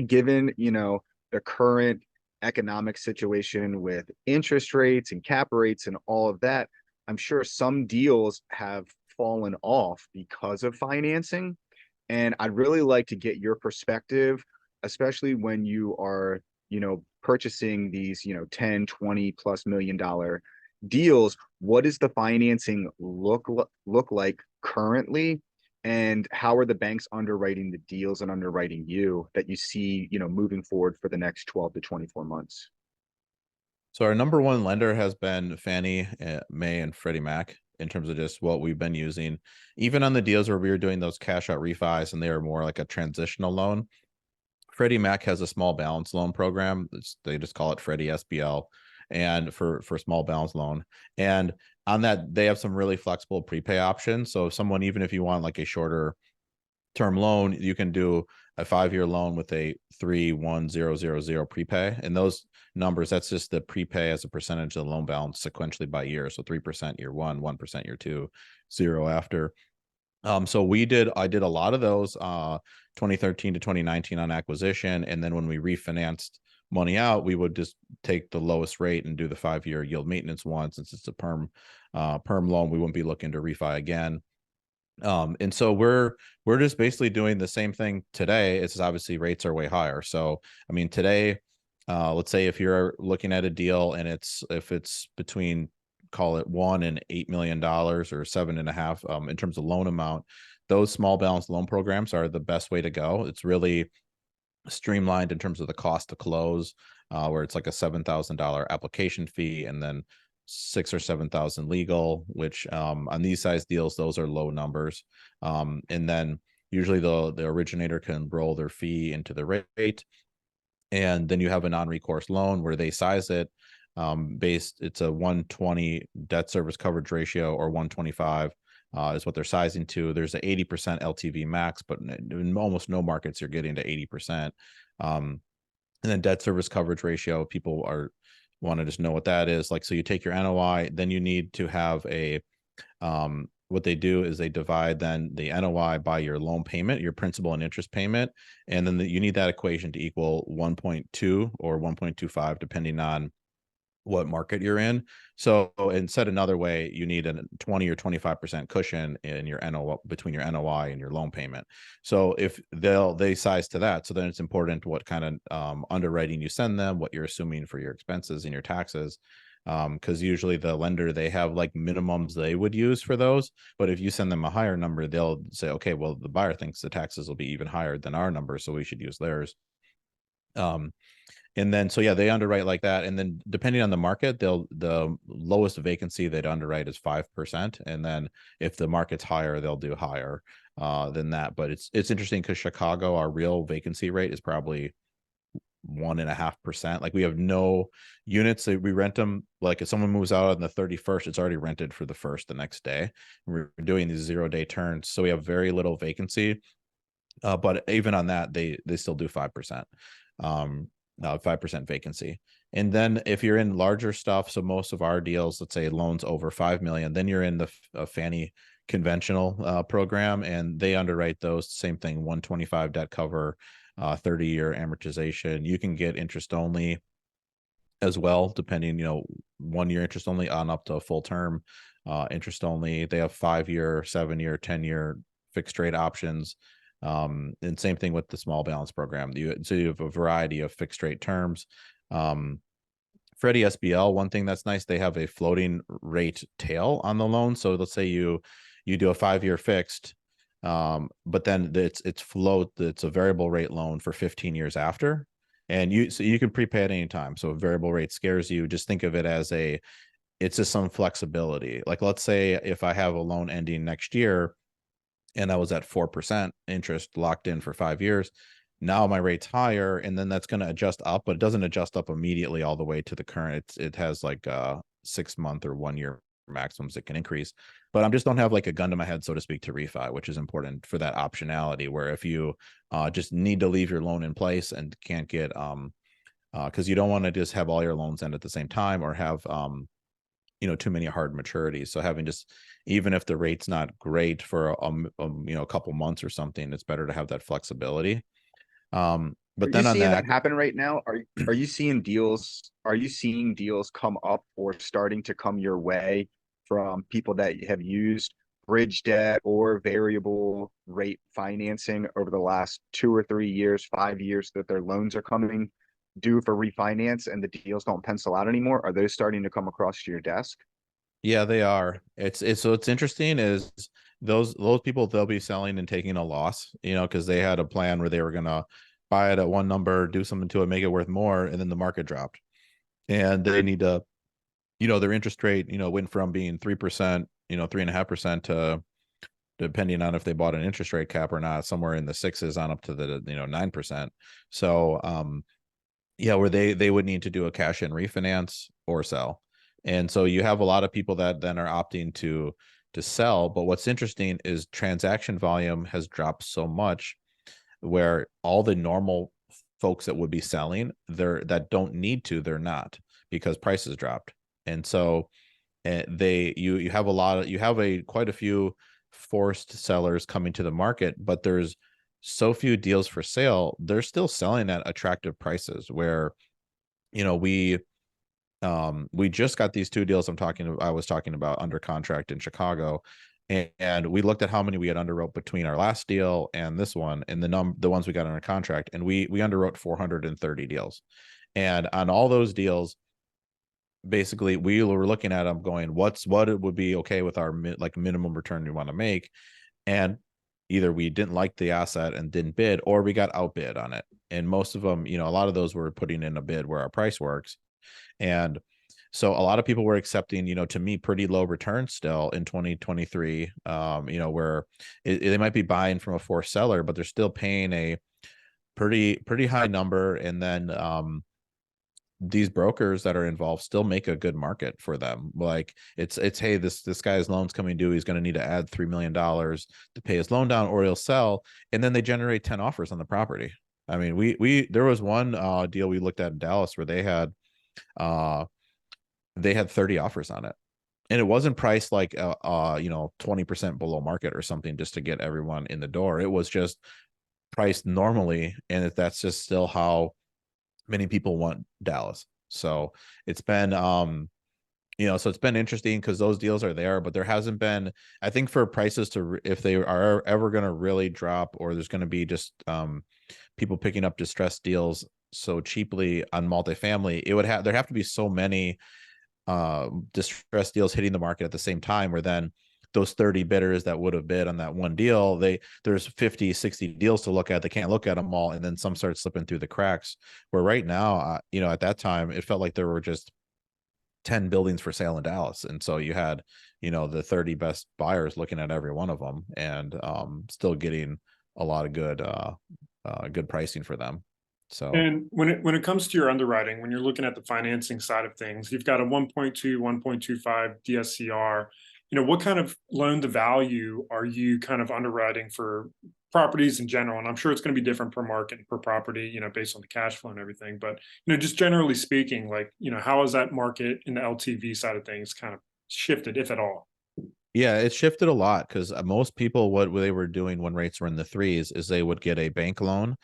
given, the current economic situation with interest rates and cap rates and all of that, I'm sure some deals have fallen off because of financing. And I'd really like to get your perspective, especially when you are, purchasing these, 10, 20 plus $1 million deals. What does the financing look like currently? And how are the banks underwriting the deals and underwriting you that you see, moving forward for the next 12 to 24 months?
So our number one lender has been Fannie Mae and Freddie Mac in terms of just what we've been using. Even on the deals where we were doing those cash out refis and they are more like a transitional loan, Freddie Mac has a small balance loan program. They just call it Freddie SBL, and for small balance loan. And on that, they have some really flexible prepay options. So if someone, even if you want like a shorter term loan, you can do a 5-year loan with a 3.1000 prepay, and those numbers, that's just the prepay as a percentage of the loan balance sequentially by year. So 3% year one, 1% year two, 0 after. So I did a lot of those 2013 to 2019 on acquisition, and then when we refinanced money out, we would just take the lowest rate and do the 5-year yield maintenance one. Since it's a perm loan, we wouldn't be looking to refi again. And so we're just basically doing the same thing today. It's obviously rates are way higher. So I mean, today, let's say if you're looking at a deal and if it's between, call it $1 and $8 million or 7.5 in terms of loan amount, those small balance loan programs are the best way to go. It's really streamlined in terms of the cost to close, where it's like a $7,000 application fee and then 6 or 7,000 legal, which on these size deals, those are low numbers. And then usually the originator can roll their fee into the rate. And then you have a non-recourse loan where they size it it's a 120 debt service coverage ratio, or 125 is what they're sizing to. There's an 80% LTV max, but in almost no markets you're getting to 80%. And then debt service coverage ratio, people want to just know what that is. Like, so you take your NOI, then you need to have a what they do is they divide then the NOI by your loan payment, your principal and interest payment, and then you need that equation to equal 1.2 or 1.25 depending on what market you're in. So, and said another way, you need a 20 or 25% cushion in your NOI, between your NOI and your loan payment. So if they size to that, so then it's important what kind of underwriting you send them, what you're assuming for your expenses and your taxes. Because usually the lender, they have like minimums they would use for those, but if you send them a higher number, they'll say, okay, well, the buyer thinks the taxes will be even higher than our number, so we should use theirs. And then, so yeah, they underwrite like that. And then depending on the market, the lowest vacancy they'd underwrite is 5%. And then if the market's higher, they'll do higher than that. But it's interesting because Chicago, our real vacancy rate is probably 1.5%. Like, we have no units that we rent them. Like, if someone moves out on the 31st, it's already rented for the first the next day. We're doing these 0-day turns. So we have very little vacancy. But even on that, they still do 5%. 5% vacancy. And then if you're in larger stuff, so most of our deals, let's say loans over 5 million, then you're in the Fannie conventional program, and they underwrite those same thing, 125 debt cover, 30-year amortization. You can get interest only as well, depending, 1 year interest only on up to full term interest only. They have 5-year, 7-year, 10-year fixed rate options. And same thing with the small balance program. So you have a variety of fixed rate terms. Freddie SBL, one thing that's nice, they have a floating rate tail on the loan. So let's say you do a 5-year fixed, but then it's a variable rate loan for 15 years after. And so you can prepay at any time. So if variable rate scares you, just think of it as it's just some flexibility. Like, let's say if I have a loan ending next year and I was at 4% interest locked in for 5 years, now my rate's higher, and then that's going to adjust up, but it doesn't adjust up immediately all the way to the current. It has like 6-month or 1-year maximums it can increase. But I just don't have like a gun to my head, so to speak, to refi, which is important for that optionality, where if you just need to leave your loan in place and can't get because you don't want to just have all your loans end at the same time, or have too many hard maturities. So having just, even if the rate's not great for a couple months or something, it's better to have that flexibility. But
Are
then
you
on
seeing
that,
that happen right now? Are you seeing deals? Are you seeing deals come up or starting to come your way from people that have used bridge debt or variable rate financing over the last 2 or 3 years, 5 years, that their loans are coming due for refinance and the deals don't pencil out anymore? Are those starting to come across your desk?
yeah, they are. It's interesting is those people, they'll be selling and taking a loss, because they had a plan where they were gonna buy it at one number, do something to it, make it worth more, and then the market dropped. And they need to, their interest rate, went from being 3%, 3.5% to, depending on if they bought an interest rate cap or not, somewhere in the sixes on up to the 9%. So yeah, where they would need to do a cash in refinance or sell. And so you have a lot of people that then are opting to sell. But what's interesting is transaction volume has dropped so much, where all the normal folks that would be selling, that don't need to, they're not, because prices dropped. And so you have quite a few forced sellers coming to the market, but there's so few deals for sale. They're still selling at attractive prices, where we just got these 2 deals I was talking about under contract in Chicago, and we looked at how many we had underwrote between our last deal and this one, and the ones we got under contract, and we underwrote 430 deals. And on all those deals, basically we were looking at them going, what it would be okay with our minimum return we want to make. And either we didn't like the asset and didn't bid, or we got outbid on it. And most of them, a lot of those were putting in a bid where our price works. And so a lot of people were accepting, to me, pretty low returns still in 2023, where they might be buying from a forced seller, but they're still paying a pretty high number. And then these brokers that are involved still make a good market for them. Like it's hey, this guy's loan's coming due, he's going to need to add $3 million to pay his loan down, or he'll sell, and then they generate 10 offers on the property. I mean, there was one deal we looked at in Dallas where they had 30 offers on it, and it wasn't priced like 20% below market or something just to get everyone in the door. It was just priced normally, and that's just still how many people want Dallas. So it's been so it's been interesting, because those deals are there, but there hasn't been, I think, for prices to if they are ever going to really drop, or there's going to be just people picking up distressed deals so cheaply on multifamily, there'd have to be so many distressed deals hitting the market at the same time, where then those 30 bidders that would have bid on that one deal, there's 50, 60 deals to look at. They can't look at them all, and then some start slipping through the cracks. Where right now, at that time, it felt like there were just 10 buildings for sale in Dallas, and so you had the 30 best buyers looking at every one of them, and still getting a lot of good pricing for them. So,
And when it comes to your underwriting, when you're looking at the financing side of things, you've got a 1.2, 1.25 DSCR. What kind of loan to value are you kind of underwriting for properties in general? And I'm sure it's going to be different per market and per property, based on the cash flow and everything. But, just generally speaking, like, how has that market in the LTV side of things kind of shifted, if at all?
yeah, it shifted a lot, because most people, what they were doing when rates were in the threes is they would get a bank loan,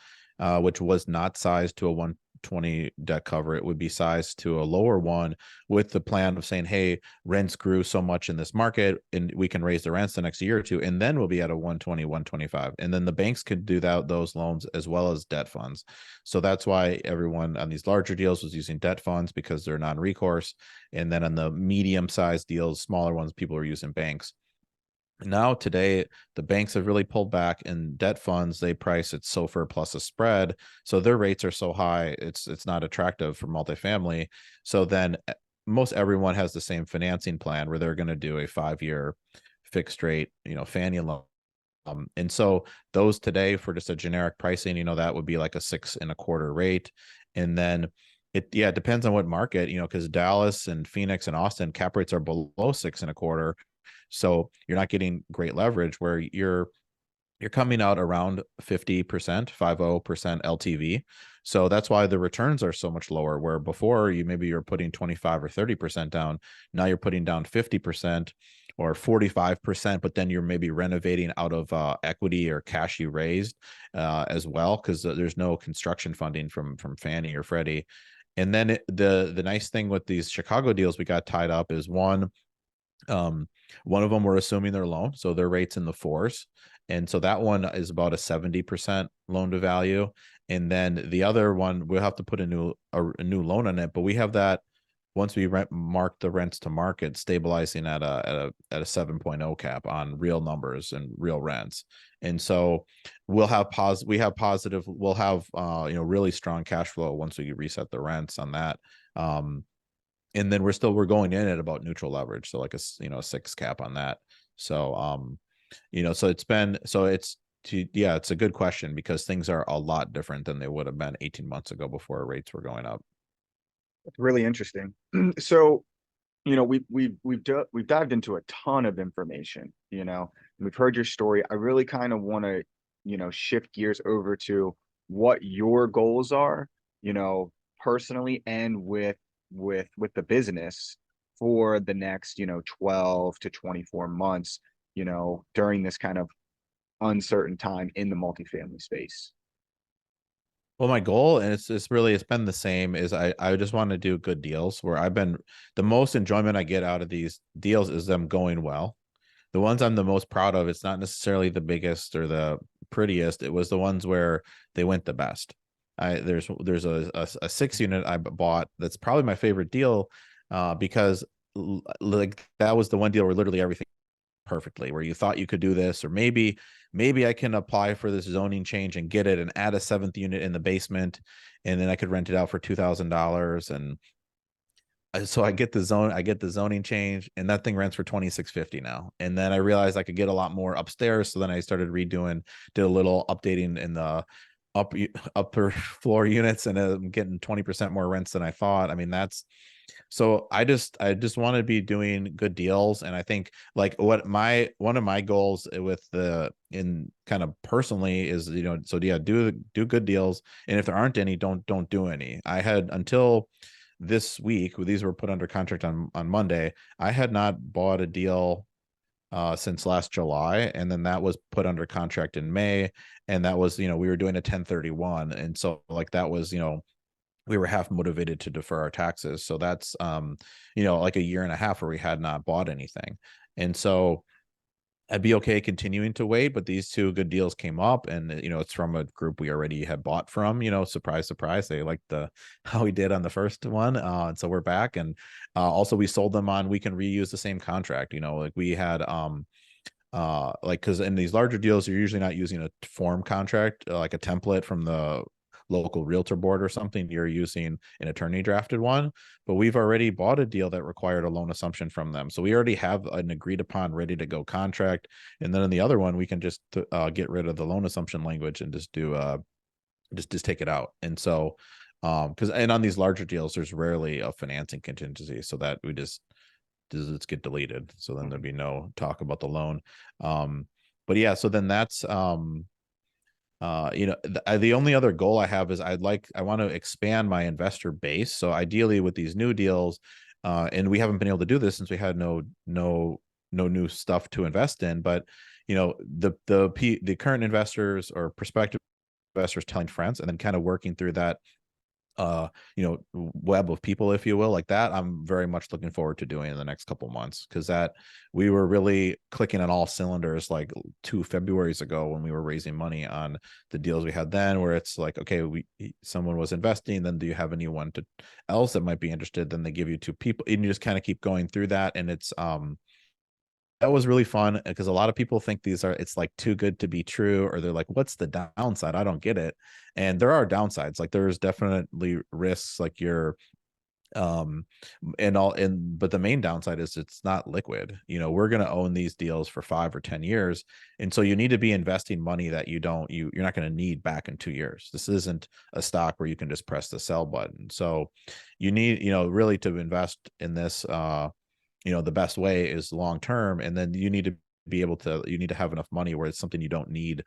which was not sized to a 120 debt cover, it would be sized to a lower one with the plan of saying, hey, rents grew so much in this market and we can raise the rents the next year or two, and then we'll be at a 120, 125. And then the banks could do that, those loans, as well as debt funds. So that's why everyone on these larger deals was using debt funds, because they're non-recourse. And then on the medium-sized deals, smaller ones, people are using banks. Now today, the banks have really pulled back, and debt funds, they price at SOFR plus a spread, so their rates are so high, it's not attractive for multifamily. So then most everyone has the same financing plan where they're going to do a 5-year fixed rate, Fannie loan. And so those today, for just a generic pricing, that would be like a 6.25% rate. And then it depends on what market, because Dallas and Phoenix and Austin cap rates are below 6.25%. So you're not getting great leverage, where you're coming out around 50%, 50% LTV. So that's why the returns are so much lower, where before you're putting 25 or 30% down. Now you're putting down 50% or 45%, but then you're maybe renovating out of equity or cash you raised as well, because there's no construction funding from Fannie or Freddie. And then the nice thing with these Chicago deals we got tied up is one of them we're assuming their loan, so their rate's in the 4s, and so that one is about a 70% loan to value. And then the other one, we'll have to put a new loan on it, but we have that once we mark the rents to market, stabilizing at a 7.0 cap on real numbers and real rents. And so we'll have really strong cash flow once we reset the rents on that. And then we're going in at about neutral leverage, so like a 6 cap on that. So it's a good question, because things are a lot different than they would have been 18 months ago before rates were going up.
It's really interesting. So, we've dived into a ton of information, we've heard your story. I really kind of want to, shift gears over to what your goals are, personally, and with the business for the next 12 to 24 months, during this kind of uncertain time in the multifamily space.
Well, my goal, and it's been the same, is I just want to do good deals, where the most enjoyment I get out of these deals is them going well. The ones I'm the most proud of, it's not necessarily the biggest or the prettiest, it was the ones where they went the best. There's a 6 unit I bought that's probably my favorite deal, because like that was the one deal where literally everything perfectly, where you thought you could do this, or maybe I can apply for this zoning change and get it and add a 7th unit in the basement, and then I could rent it out for $2,000. And so I get the zoning change, and that thing rents for $2,650 now. And then I realized I could get a lot more upstairs, so then I started did a little updating in the upper floor units, and I'm getting 20% more rents than I thought. I mean, so I just want to be doing good deals. And I think like one of my goals in kind of personally is, do good deals. And if there aren't any, don't do any. I had, until this week, these were put under contract on Monday, I had not bought a deal since last July, and then that was put under contract in May, and that was, we were doing a 1031, and so like that was, we were half motivated to defer our taxes. So that's like a year and a half where we had not bought anything. And so I'd be okay continuing to wait, but these 2 good deals came up, and it's from a group we already had bought from. Surprise, surprise, they liked how we did on the first one, and so we're back. And also we sold them on, we can reuse the same contract. Like we had because in these larger deals, you're usually not using a form contract, like a template from the local realtor board or something. You're using an attorney drafted one, but we've already bought a deal that required a loan assumption from them, so we already have an agreed upon, ready to go contract. And then in the other one, we can just get rid of the loan assumption language and just do just take it out. And so because on these larger deals, there's rarely a financing contingency, so that we just get deleted, so then there'd be no talk about the loan. But yeah, so then that's the only other goal I have is I want to expand my investor base. So ideally with these new deals, and we haven't been able to do this since we had no new stuff to invest in, but the current investors or prospective investors telling friends, and then kind of working through that web of people, if you will, like that. I'm very much looking forward to doing in the next couple months, because that we were really clicking on all cylinders like 2 Februarys ago when we were raising money on the deals we had then, where it's like, okay, someone was investing, then do you have anyone else that might be interested? Then they give you 2 people, and you just kind of keep going through that. And it's that was really fun, because a lot of people think it's like too good to be true, or they're like, what's the downside? I don't get it. And there are downsides. Like there's definitely risks, like um but the main downside is it's not liquid. We're going to own these deals for 5 or 10 years. And so you need to be investing money that you're not going to need back in 2 years. This isn't a stock where you can just press the sell button. So you need, really to invest in this, the best way is long term. And then you need to have enough money where it's something you don't need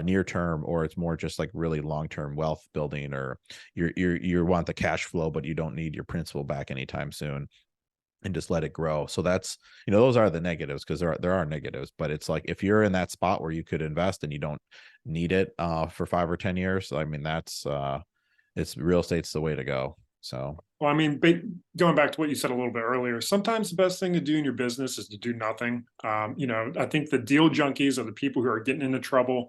near term, or it's more just like really long term wealth building, or you want the cash flow, but you don't need your principal back anytime soon, and just let it grow. So that's, those are the negatives, because there are negatives. But it's like, if you're in that spot where you could invest and you don't need it for 5 or 10 years, I mean, that's it's real estate's the way to go. So,
well, I mean, going back to what you said a little bit earlier, sometimes the best thing to do in your business is to do nothing. I think the deal junkies are the people who are getting into trouble,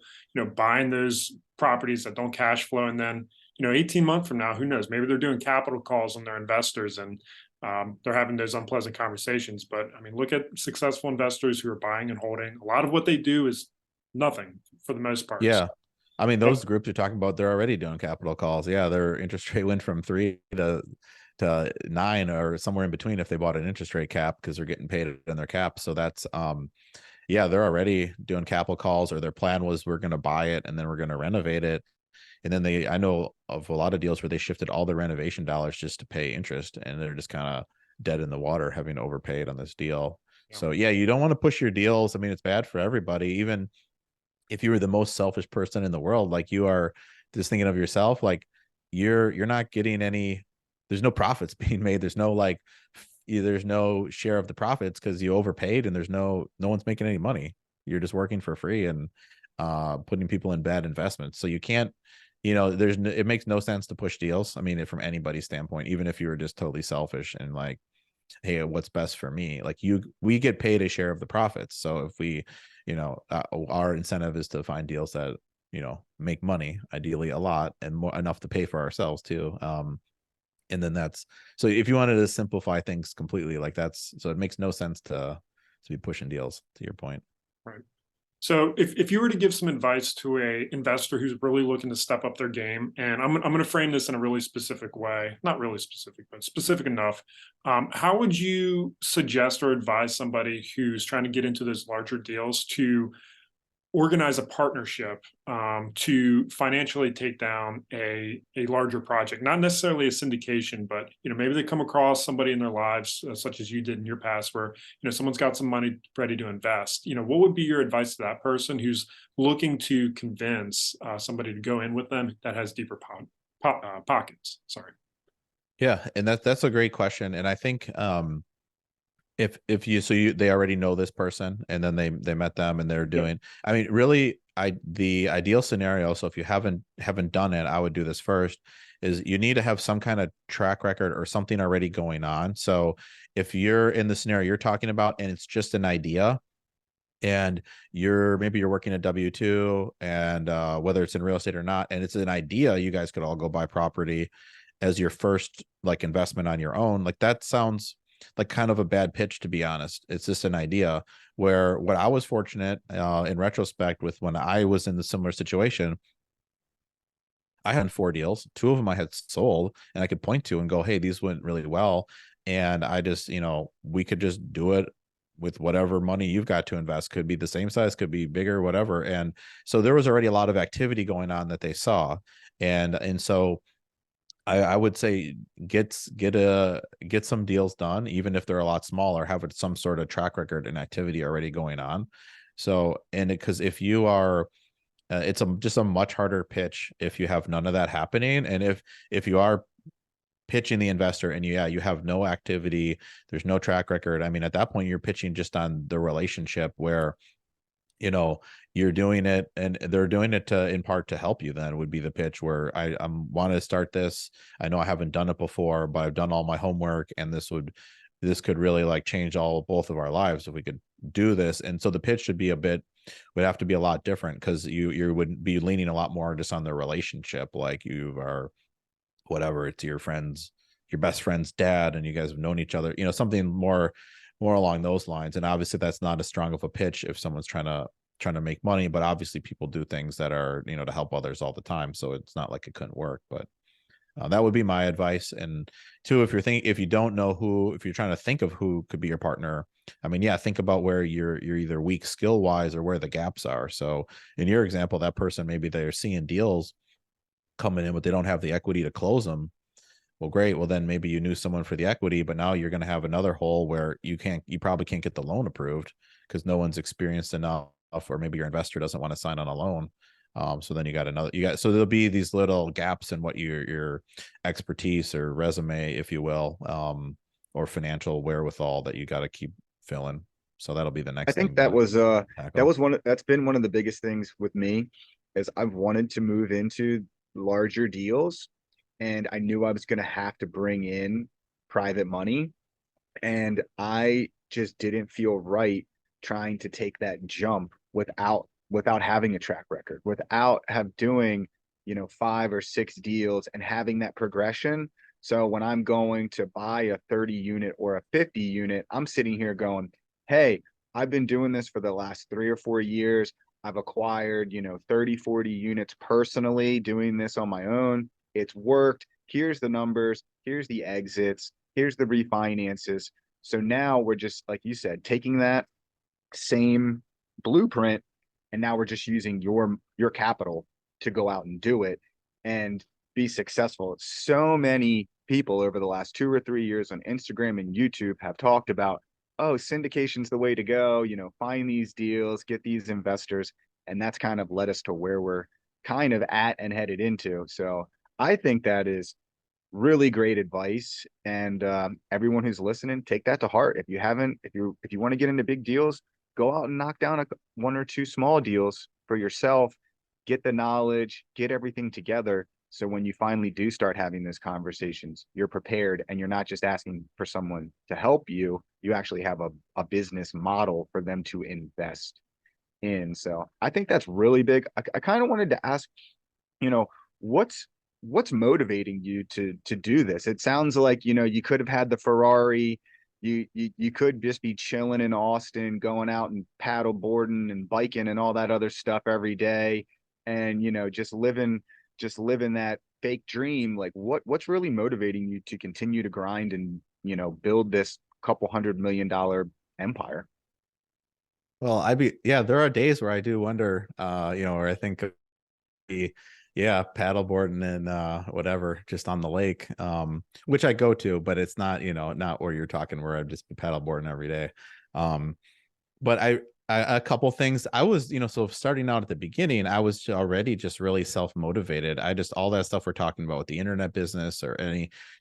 buying those properties that don't cash flow. And then, 18 months from now, who knows, maybe they're doing capital calls on their investors, and they're having those unpleasant conversations. But I mean, look at successful investors who are buying and holding. A lot of what they do is nothing for the most part.
yeah. I mean, those groups you're talking about, they're already doing capital calls. Yeah, their interest rate went from 3 to 9, or somewhere in between, if they bought an interest rate cap, because they're getting paid in their cap. So that's yeah, they're already doing capital calls, or their plan was, we're going to buy it and then we're going to renovate it. And then I know of a lot of deals where they shifted all the renovation dollars just to pay interest, and they're just kind of dead in the water, having overpaid on this deal.
Yeah.
So yeah, you don't want to push your deals. I mean, it's bad for everybody. Even if you were the most selfish person in the world, like you are just thinking of yourself, like you're not getting any, there's no profits being made. There's no share of the profits, because you overpaid, and no one's making any money. You're just working for free and putting people in bad investments. So you can't, it makes no sense to push deals. I mean, from anybody's standpoint, even if you were just totally selfish and like, hey, what's best for me? Like we get paid a share of the profits. So if we, our incentive is to find deals that, make money, ideally a lot, and more enough to pay for ourselves too. And then so if you wanted to simplify things completely, like so it makes no sense to be pushing deals, to your point.
Right. So if you were to give some advice to a investor who's really looking to step up their game, and I'm going to frame this in a really specific way, not really specific, but specific enough, how would you suggest or advise somebody who's trying to get into those larger deals to organize a partnership to financially take down a larger project, not necessarily a syndication, but maybe they come across somebody in their lives, such as you did in your past, where someone's got some money ready to invest. What would be your advice to that person who's looking to convince somebody to go in with them that has deeper pockets? Sorry.
Yeah, and that's a great question. And I think if they already know this person, and then they met them, and they're doing, I mean, really, the ideal scenario, so if you haven't done it, I would do this first, is you need to have some kind of track record or something already going on. So if you're in the scenario you're talking about, and it's just an idea, and maybe you're working a W-2, and whether it's in real estate or not, and it's an idea, you guys could all go buy property as your first like investment on your own. Like that sounds like kind of a bad pitch, to be honest. It's just an idea. Where what I was fortunate in retrospect with, when I was in the similar situation, I had 4 deals. 2 of them I had sold, and I could point to and go, hey, these went really well. And I just, we could just do it with whatever money you've got to invest. Could be the same size, could be bigger, whatever. And so there was already a lot of activity going on that they saw. And so I would say get some deals done, even if they're a lot smaller, have some sort of track record and activity already going on. So, because if you are, it's just a much harder pitch if you have none of that happening. And if you are pitching the investor and you have no activity, there's no track record. I mean, at that point, you're pitching just on the relationship, where you know, you're doing it and they're doing it to, in part to help you, then would be the pitch where I want to start this. I know I haven't done it before, but I've done all my homework, and this could really like change both of our lives if we could do this. And so the pitch would have to be a lot different, because you would be leaning a lot more just on the relationship. Like you are, whatever, it's your best friend's dad, and you guys have known each other, something more along those lines. And obviously that's not as strong of a pitch if someone's trying to make money, but obviously people do things that are, to help others all the time. So it's not like it couldn't work, but that would be my advice. And two, if you don't know if you're trying to think of who could be your partner, I mean, yeah, think about where you're either weak skill wise or where the gaps are. So in your example, that person, maybe they're seeing deals coming in, but they don't have the equity to close them. Well, great. Well, then maybe you knew someone for the equity, but now you're going to have another hole where you probably can't get the loan approved because no one's experienced enough, or maybe your investor doesn't want to sign on a loan. So then so there'll be these little gaps in what your expertise or resume, if you will, or financial wherewithal that you got to keep filling. So that'll be the next
I think
thing.
that's been one of the biggest things with me, is I've wanted to move into larger deals, and I knew I was going to have to bring in private money, and I just didn't feel right trying to take that jump without having a track record, without doing 5 or 6 deals and having that progression. So when I'm going to buy a 30 unit or a 50 unit, I'm sitting here going, hey, I've been doing this for the last 3 or 4 years. I've acquired 30, 40 units personally, doing this on my own. It's worked. Here's the numbers, here's the exits, here's the refinances. So now we're just, like you said, taking that same blueprint, and now we're just using your capital to go out and do it and be successful. So many people over the last 2 or 3 years on Instagram and YouTube have talked about, oh, syndication's the way to go, find these deals, get these investors. And that's kind of led us to where we're kind of at and headed into. So I think that is really great advice. And everyone who's listening, take that to heart. If you want to get into big deals, go out and knock down 1 or 2 small deals for yourself, get the knowledge, get everything together. So when you finally do start having those conversations, you're prepared, and you're not just asking for someone to help you. You actually have a business model for them to invest in. So I think that's really big. I kind of wanted to ask, what's motivating you to do this? It sounds like, you could have had the Ferrari. You could just be chilling in Austin, going out and paddle boarding and biking and all that other stuff every day, and just living that fake dream. Like what's really motivating you to continue to grind and build this couple $100 million empire?
Well, there are days where I do wonder, where I think paddleboarding and whatever, just on the lake, which I go to, but it's not, not where you're talking, where I just be paddleboarding every day. But I a couple things. I was, so starting out at the beginning, I was already just really self-motivated. All that stuff we're talking about with the internet business or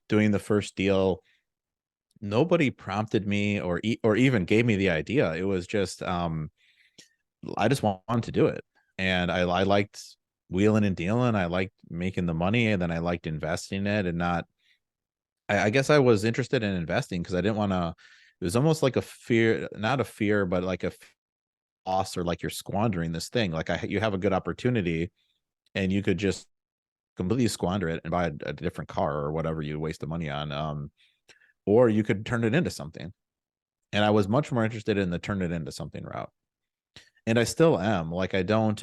doing the first deal, nobody prompted me or even gave me the idea. It was just I just wanted to do it, and I liked wheeling and dealing. I liked making the money, and then I liked investing it. And I guess I was interested in investing because I didn't want to. It was almost like a fear, not a fear, but like a loss, or like you're squandering this thing. Like you have a good opportunity, and you could just completely squander it and buy a different car or whatever you waste the money on. Or you could turn it into something. And I was much more interested in the turn it into something route. And I still am. Like I don't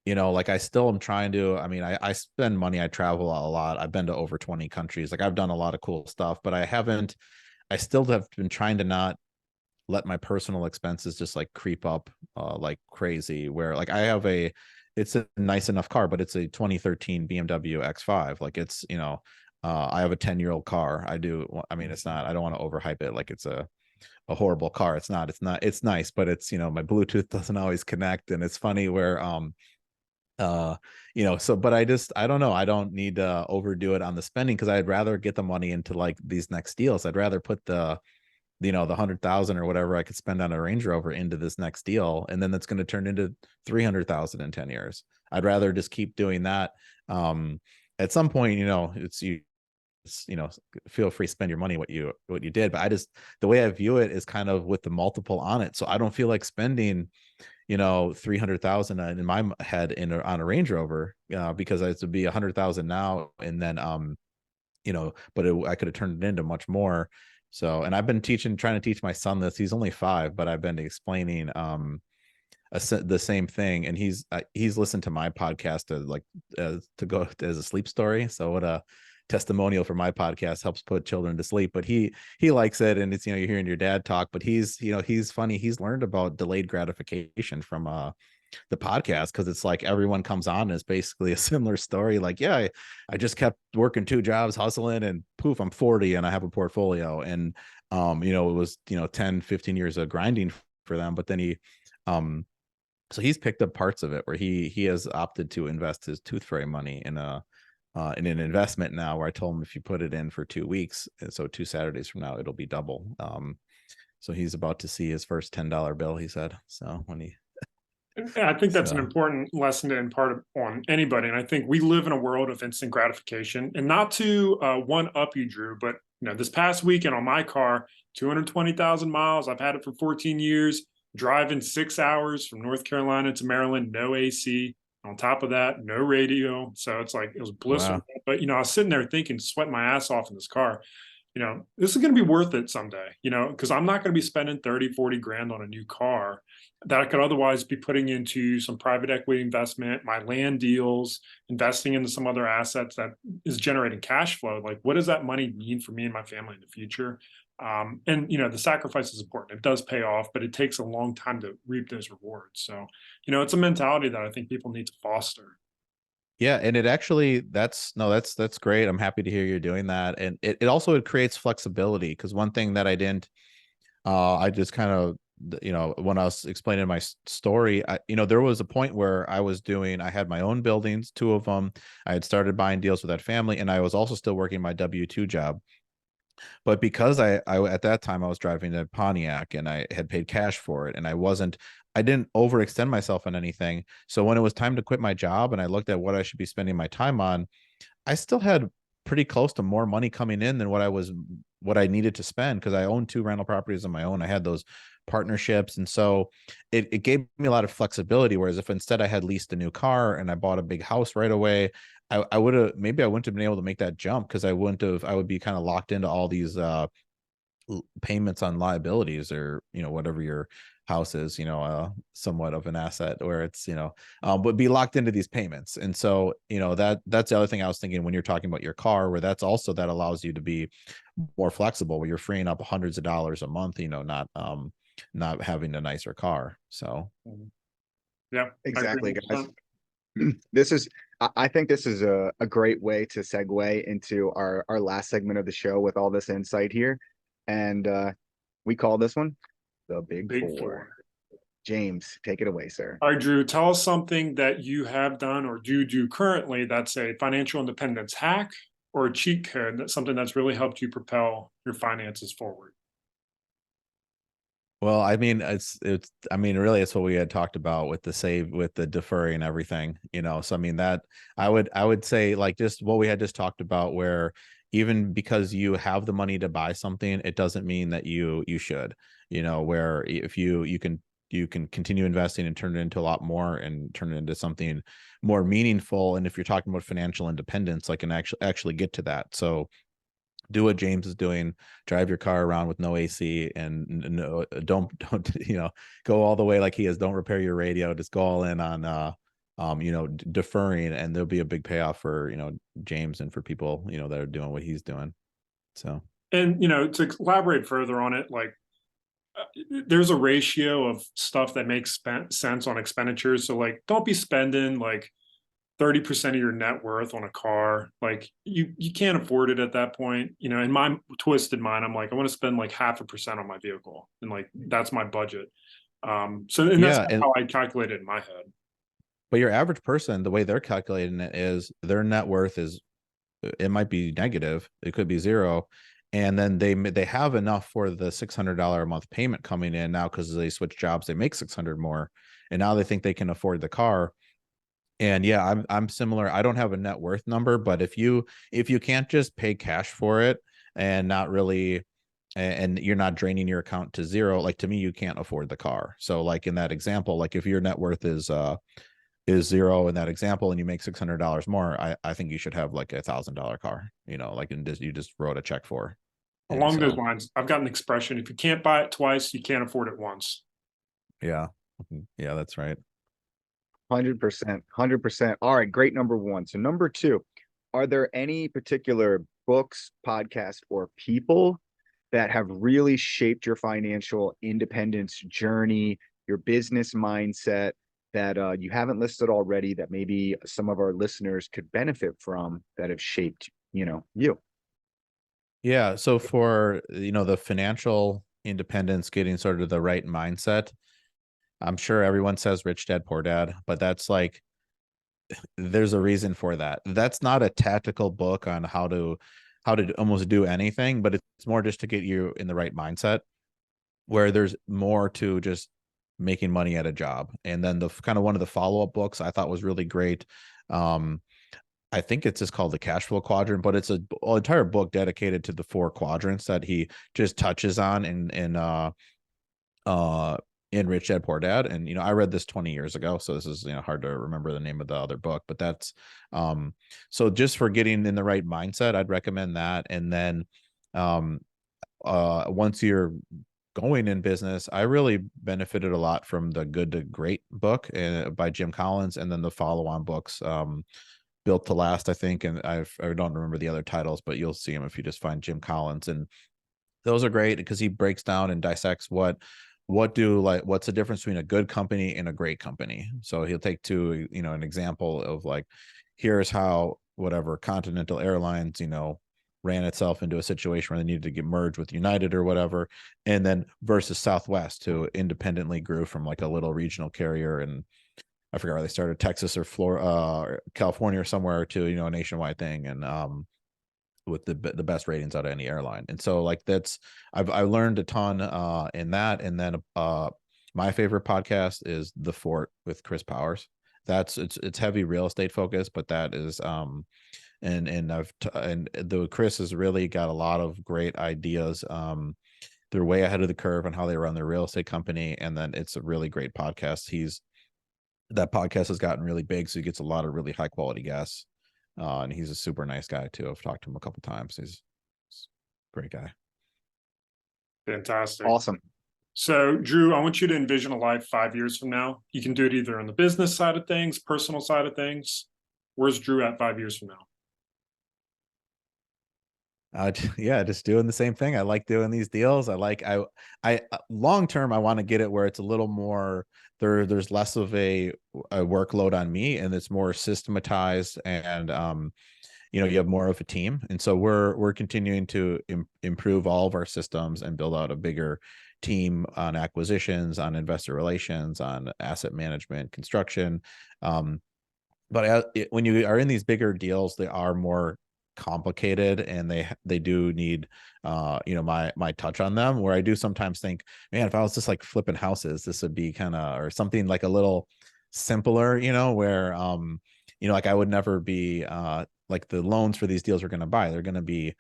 like I still am trying to, I spend money, I travel a lot. I've been to over 20 countries. Like I've done a lot of cool stuff, but I still have been trying to not let my personal expenses just like creep up like crazy, where like it's a nice enough car, but it's a 2013 BMW X5. Like it's, I have a 10-year-old car. It's not, I don't want to overhype it. Like it's a horrible car. It's nice, but it's, my Bluetooth doesn't always connect. And it's funny where, but I don't know. I don't need to overdo it on the spending, because I'd rather get the money into like these next deals. I'd rather put the you know, the 100,000 or whatever I could spend on a Range Rover into this next deal, and then that's going to turn into 300,000 in 10 years. I'd rather just keep doing that. At some point, you know, you know, feel free to spend your money what you did, but I just, the way I view it is kind of with the multiple on it. So I don't feel like spending, you know, 300,000 in my head on a Range Rover, because it would be 100,000 now, and then you know, but I could have turned it into much more. So, and I've been trying to teach my son this. He's only 5, but I've been explaining the same thing, and he's listened to my podcast to go as a sleep story. So what a testimonial for my podcast, helps put children to sleep. But he likes it, and it's, you know, you're hearing your dad talk, but he's, you know, he's funny. He's learned about delayed gratification from the podcast, because it's like everyone comes on and it's basically a similar story. Like, yeah, I just kept working 2 jobs, hustling, and poof, I'm 40 and I have a portfolio. And you know, it was, you know, 10-15 years of grinding for them. But then he so he's picked up parts of it where he has opted to invest his tooth fairy money in an investment now, where I told him if you put it in for 2 weeks, so 2 Saturdays from now, it'll be double. So he's about to see his first $10 bill, he said. So when he
I think that's an
so
important lesson to impart on anybody. And I think we live in a world of instant gratification. And not to one up you, Drew, but you know, this past weekend on my car, 220,000 miles. I've had it for 14 years, driving 6 hours from North Carolina to Maryland, no AC. On top of that, no radio. So it's like, it was blissful.
wow.
But, you know, I was sitting there thinking, sweating my ass off in this car. You know, this is going to be worth it someday, you know, because I'm not going to be spending 30, 40 grand on a new car that I could otherwise be putting into some private equity investment, my land deals, investing into some other assets that is generating cash flow. Like, what does that money mean for me and my family in the future? And you know, the sacrifice is important. It does pay off, but it takes a long time to reap those rewards. So, you know, it's a mentality that I think people need to foster.
Yeah, and it actually, that's great. I'm happy to hear you're doing that. And it also, it creates flexibility, because one thing that I didn't I just kind of, you know, when I was explaining my story, you know, there was a point where I had my own buildings, 2 of them. I had started buying deals with that family, and I was also still working my W-2 job. But because I at that time I was driving a Pontiac, and I had paid cash for it, and I didn't overextend myself on anything. So when it was time to quit my job and I looked at what I should be spending my time on, I still had pretty close to more money coming in than what I needed to spend, because I owned 2 rental properties on my own. I had those partnerships, and so it gave me a lot of flexibility. Whereas if instead I had leased a new car and I bought a big house right away, I would have, maybe I wouldn't have been able to make that jump, because I would be kind of locked into all these payments on liabilities, or, you know, whatever your house is, you know, somewhat of an asset, where it's, you know, but be locked into these payments. And so, you know, that's the other thing I was thinking when you're talking about your car, where that's also, that allows you to be more flexible, where you're freeing up hundreds of dollars a month, you know, not having a nicer car. So
Yeah, I agree
Exactly, guys.
100%.
This is, I think this is a great way to segue into our last segment of the show with all this insight here. And we call this one the Big
Big
Four.
Four.
James, take it away, sir.
All right, Drew, tell us something that you have done or do currently that's a financial independence hack or a cheat code, that's something that's really helped you propel your finances forward.
well, I mean, I mean, really, it's what we had talked about with the deferring and everything, you know. So I mean, that I would say, like, just what we had just talked about, where even because you have the money to buy something, it doesn't mean that you should, you know, where if you can continue investing and turn it into a lot more, and turn it into something more meaningful. And if you're talking about financial independence, like, and actually get to that. So do what James is doing, drive your car around with no AC, and no, don't, you know, go all the way like he is. Don't repair your radio. Just go all in on, you know, deferring, and there'll be a big payoff for, you know, James, and for people, you know, that are doing what he's doing. So,
And, you know, to elaborate further on it, like, there's a ratio of stuff that makes sense on expenditures. So, like, don't be spending like 30% of your net worth on a car. Like, you can't afford it at that point. You know, in my twisted mind, I'm like, I want to spend like 0.5% on my vehicle, and like that's my budget. And that's
yeah. And,
how I calculate it in my head.
but your average person, the way they're calculating it is their net worth is, it might be negative. It could be zero. and then they have enough for the $600 a month payment coming in now, because they switch jobs, they make 600 more, and now they think they can afford the car. And yeah, I'm similar. I don't have a net worth number, but if you can't just pay cash for it and not really, and you're not draining your account to zero, like to me, you can't afford the car. So like in that example, like if your net worth is zero in that example and you make $600 more, I think you should have like $1,000 car, you know, like you just wrote a check for. And
Along those
so
lines, I've got an expression: if you can't buy it twice, you can't afford it once.
yeah. Yeah, that's right.
100%, 100%. All right, great number one. So number two, are there any particular books, podcasts, or people that have really shaped your financial independence journey, your business mindset, that you haven't listed already, that maybe some of our listeners could benefit from, that have shaped, you?
Yeah. So for, the financial independence, getting sort of the right mindset, I'm sure everyone says Rich Dad Poor Dad, but that's like, there's a reason for that. That's not a tactical book on how to almost do anything, but it's more just to get you in the right mindset, where there's more to just making money at a job. And then the kind of one of the follow-up books I thought was really great. Um, I think it's just called the Cash Flow Quadrant, but it's an entire book dedicated to the 4 quadrants that he just touches on uh in Rich Dad Poor Dad. And I read this 20 years ago, so this is hard to remember the name of the other book, but that's so just for getting in the right mindset, I'd recommend that. And then um once you're going in business, I really benefited a lot from the Good to Great book by Jim Collins, and then the follow-on books, Built to Last, I think, and I don't remember the other titles, but you'll see them if you just find Jim Collins. And those are great because he breaks down and dissects what's the difference between a good company and a great company. So he'll take an example of like, here's how whatever Continental Airlines, ran itself into a situation where they needed to get merged with United or whatever, and then versus Southwest, who independently grew from like a little regional carrier, and I forgot where they started, Texas or Florida, California or somewhere, to a nationwide thing, and with the best ratings out of any airline. And so like I learned a ton in that. And then my favorite podcast is The Fort with Chris Powers. It's heavy real estate focused, but that is and the Chris has really got a lot of great ideas. They're way ahead of the curve on how they run their real estate company, and then it's a really great podcast. That podcast has gotten really big, so he gets a lot of really high quality guests. And he's a super nice guy too. I've talked to him a couple times. He's a great guy.
Fantastic.
Awesome.
So, Drew, I want you to envision a life 5 years from now. You can do it either on the business side of things, personal side of things. Where's Drew at 5 years from now?
Yeah, just doing the same thing. I like doing these deals. I long term, I want to get it where it's a little more there's less of a workload on me, and it's more systematized, and you have more of a team. And so we're continuing to improve all of our systems and build out a bigger team on acquisitions, on investor relations, on asset management, construction. But when you are in these bigger deals, they are more complicated, and they do need my touch on them, where I do sometimes think, man, if I was just like flipping houses, this would be kind of, or something like a little simpler, where like I would never be like the loans for these deals we're going to buy, they're going to be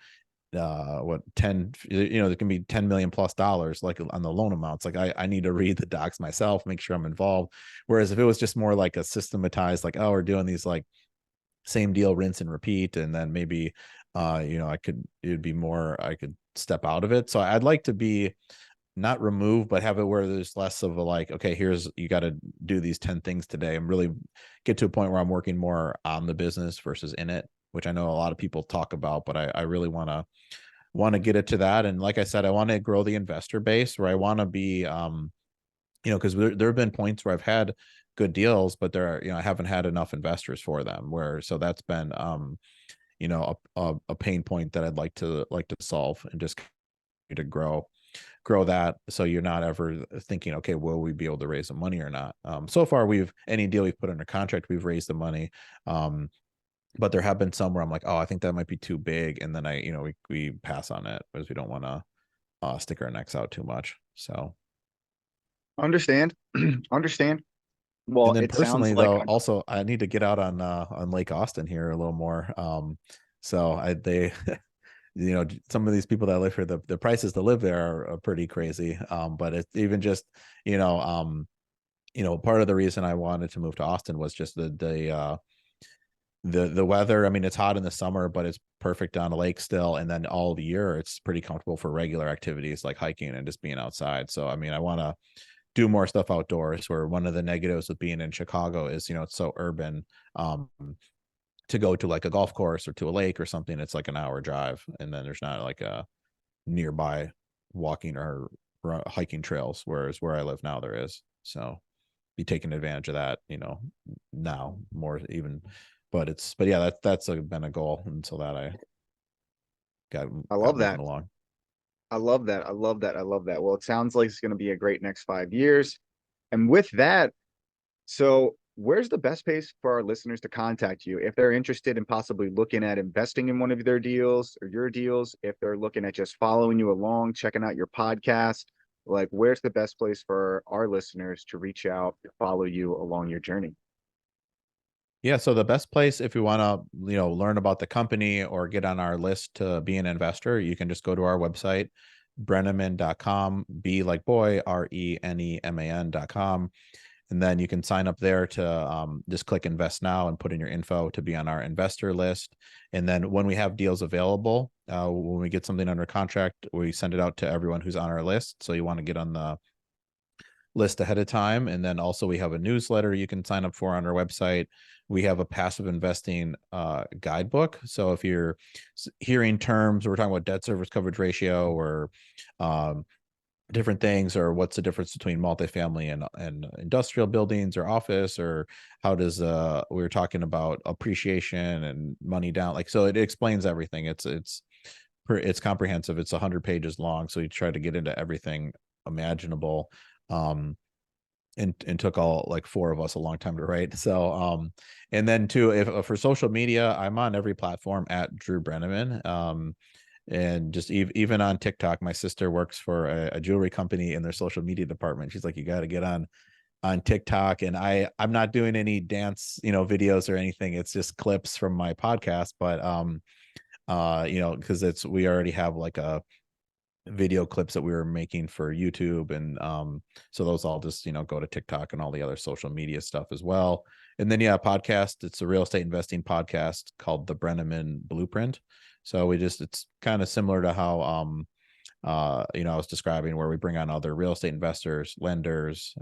what 10, there can be $10 million plus like on the loan amounts. Like I need to read the docs myself, make sure I'm involved. Whereas if it was just more like a systematized, like, oh, we're doing these like same deal, rinse and repeat, and then maybe it'd be more, I could step out of it. So I'd like to be not remove, but have it where there's less of a like, okay, you got to do these 10 things today, and really get to a point where I'm working more on the business versus in it, which I know a lot of people talk about, but I really want to get it to that. And like I said, I want to grow the investor base, where I want to be because there have been points where I've had good deals, but I haven't had enough investors for them, so that's been a pain point that I'd like to solve, and just to grow that, so you're not ever thinking, okay, will we be able to raise the money or not? So far, any deal we've put under contract, we've raised the money. But there have been some where I'm like, oh, I think that might be too big, and then we pass on it because we don't want to stick our necks out too much. So
Understand. Understand. Well,
and then
it sounds
personally
like
though, also I need to get out on Lake Austin here a little more. So they some of these people that live here, the prices to live there are pretty crazy. But it's even just part of the reason I wanted to move to Austin was just the weather. I mean, it's hot in the summer, but it's perfect on a lake still, and then all the year it's pretty comfortable for regular activities like hiking and just being outside. So I mean, I want to do more stuff outdoors, where one of the negatives with being in Chicago is it's so urban. To go to like a golf course or to a lake or something, it's like an hour drive, and then there's not like a nearby walking or hiking trails, whereas where I live now there is. So be taking advantage of that now more even. But yeah, that's been a goal until that I got
I love
moving
that.
along.
I love that. I love that. I love that. Well, it sounds like it's going to be a great next 5 years. And with that, so where's the best place for our listeners to contact you if they're interested in possibly looking at investing in one of their deals or your deals, if they're looking at just following you along, checking out your podcast, like where's the best place for our listeners to reach out, to follow you along your journey?
Yeah, so the best place if you want to, learn about the company or get on our list to be an investor, you can just go to our website, breneman.com, B like boy, RENEMAN.com. And then you can sign up there to just click invest now and put in your info to be on our investor list. And then when we have deals available, when we get something under contract, we send it out to everyone who's on our list. So you want to get on the list ahead of time. And then also we have a newsletter you can sign up for on our website. We have a passive investing guidebook. So if you're hearing terms, we're talking about debt service coverage ratio or different things, or what's the difference between multifamily and industrial buildings or office, or how does we were talking about appreciation and money down, like, so it explains everything. It's comprehensive. It's 100 pages long, so you try to get into everything imaginable. And took all like 4 of us a long time to write. So and then too, if for social media, I'm on every platform at Drew Breneman. And just even on TikTok, my sister works for a jewelry company in their social media department. She's like, you got to get on TikTok. And I'm not doing any dance, videos or anything. It's just clips from my podcast. But because we already have like a video clips that we were making for YouTube. And so those all just, go to TikTok and all the other social media stuff as well. And then, yeah, podcast, it's a real estate investing podcast called the Breneman Blueprint. So it's kind of similar to how, I was describing, where we bring on other real estate investors, lenders,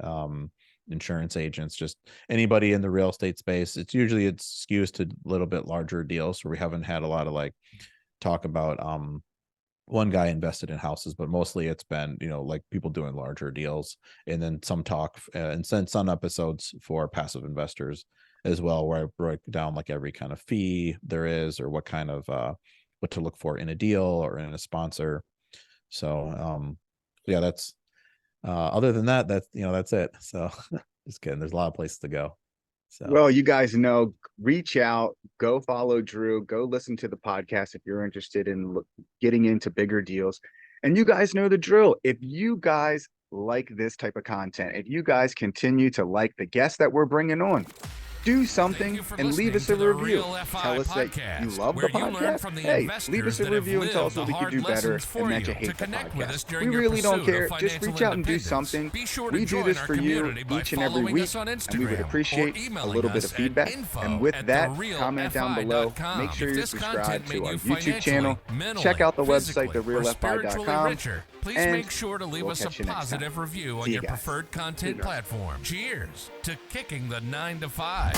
insurance agents, just anybody in the real estate space. It's skews to a little bit larger deals, where we haven't had a lot of like talk about, one guy invested in houses, but mostly it's been, like people doing larger deals, and then some talk and send some episodes for passive investors as well, where I break down like every kind of fee there is, or what kind of, what to look for in a deal or in a sponsor. So, yeah, that's, other than that, that's it. So just kidding. There's a lot of places to go. So,
well, you guys know, reach out, go follow Drew, go listen to the podcast if you're interested in getting into bigger deals. And you guys know the drill. If you guys like this type of content, if you guys continue to like the guests that we're bringing on, do something and leave us a review. Tell us that you love the podcast. Hey, leave us a review and tell us what we could do better and that you hate the podcast. We really don't care. Just reach out and do something. We do this for you each and every week, and we would appreciate a little bit of feedback. And with that, comment down below. Make sure you're subscribed to our YouTube channel. Check out the website, TheRealFi.com.
Please make sure to leave us a positive review on your preferred content platform. Cheers to kicking the 9 to 5.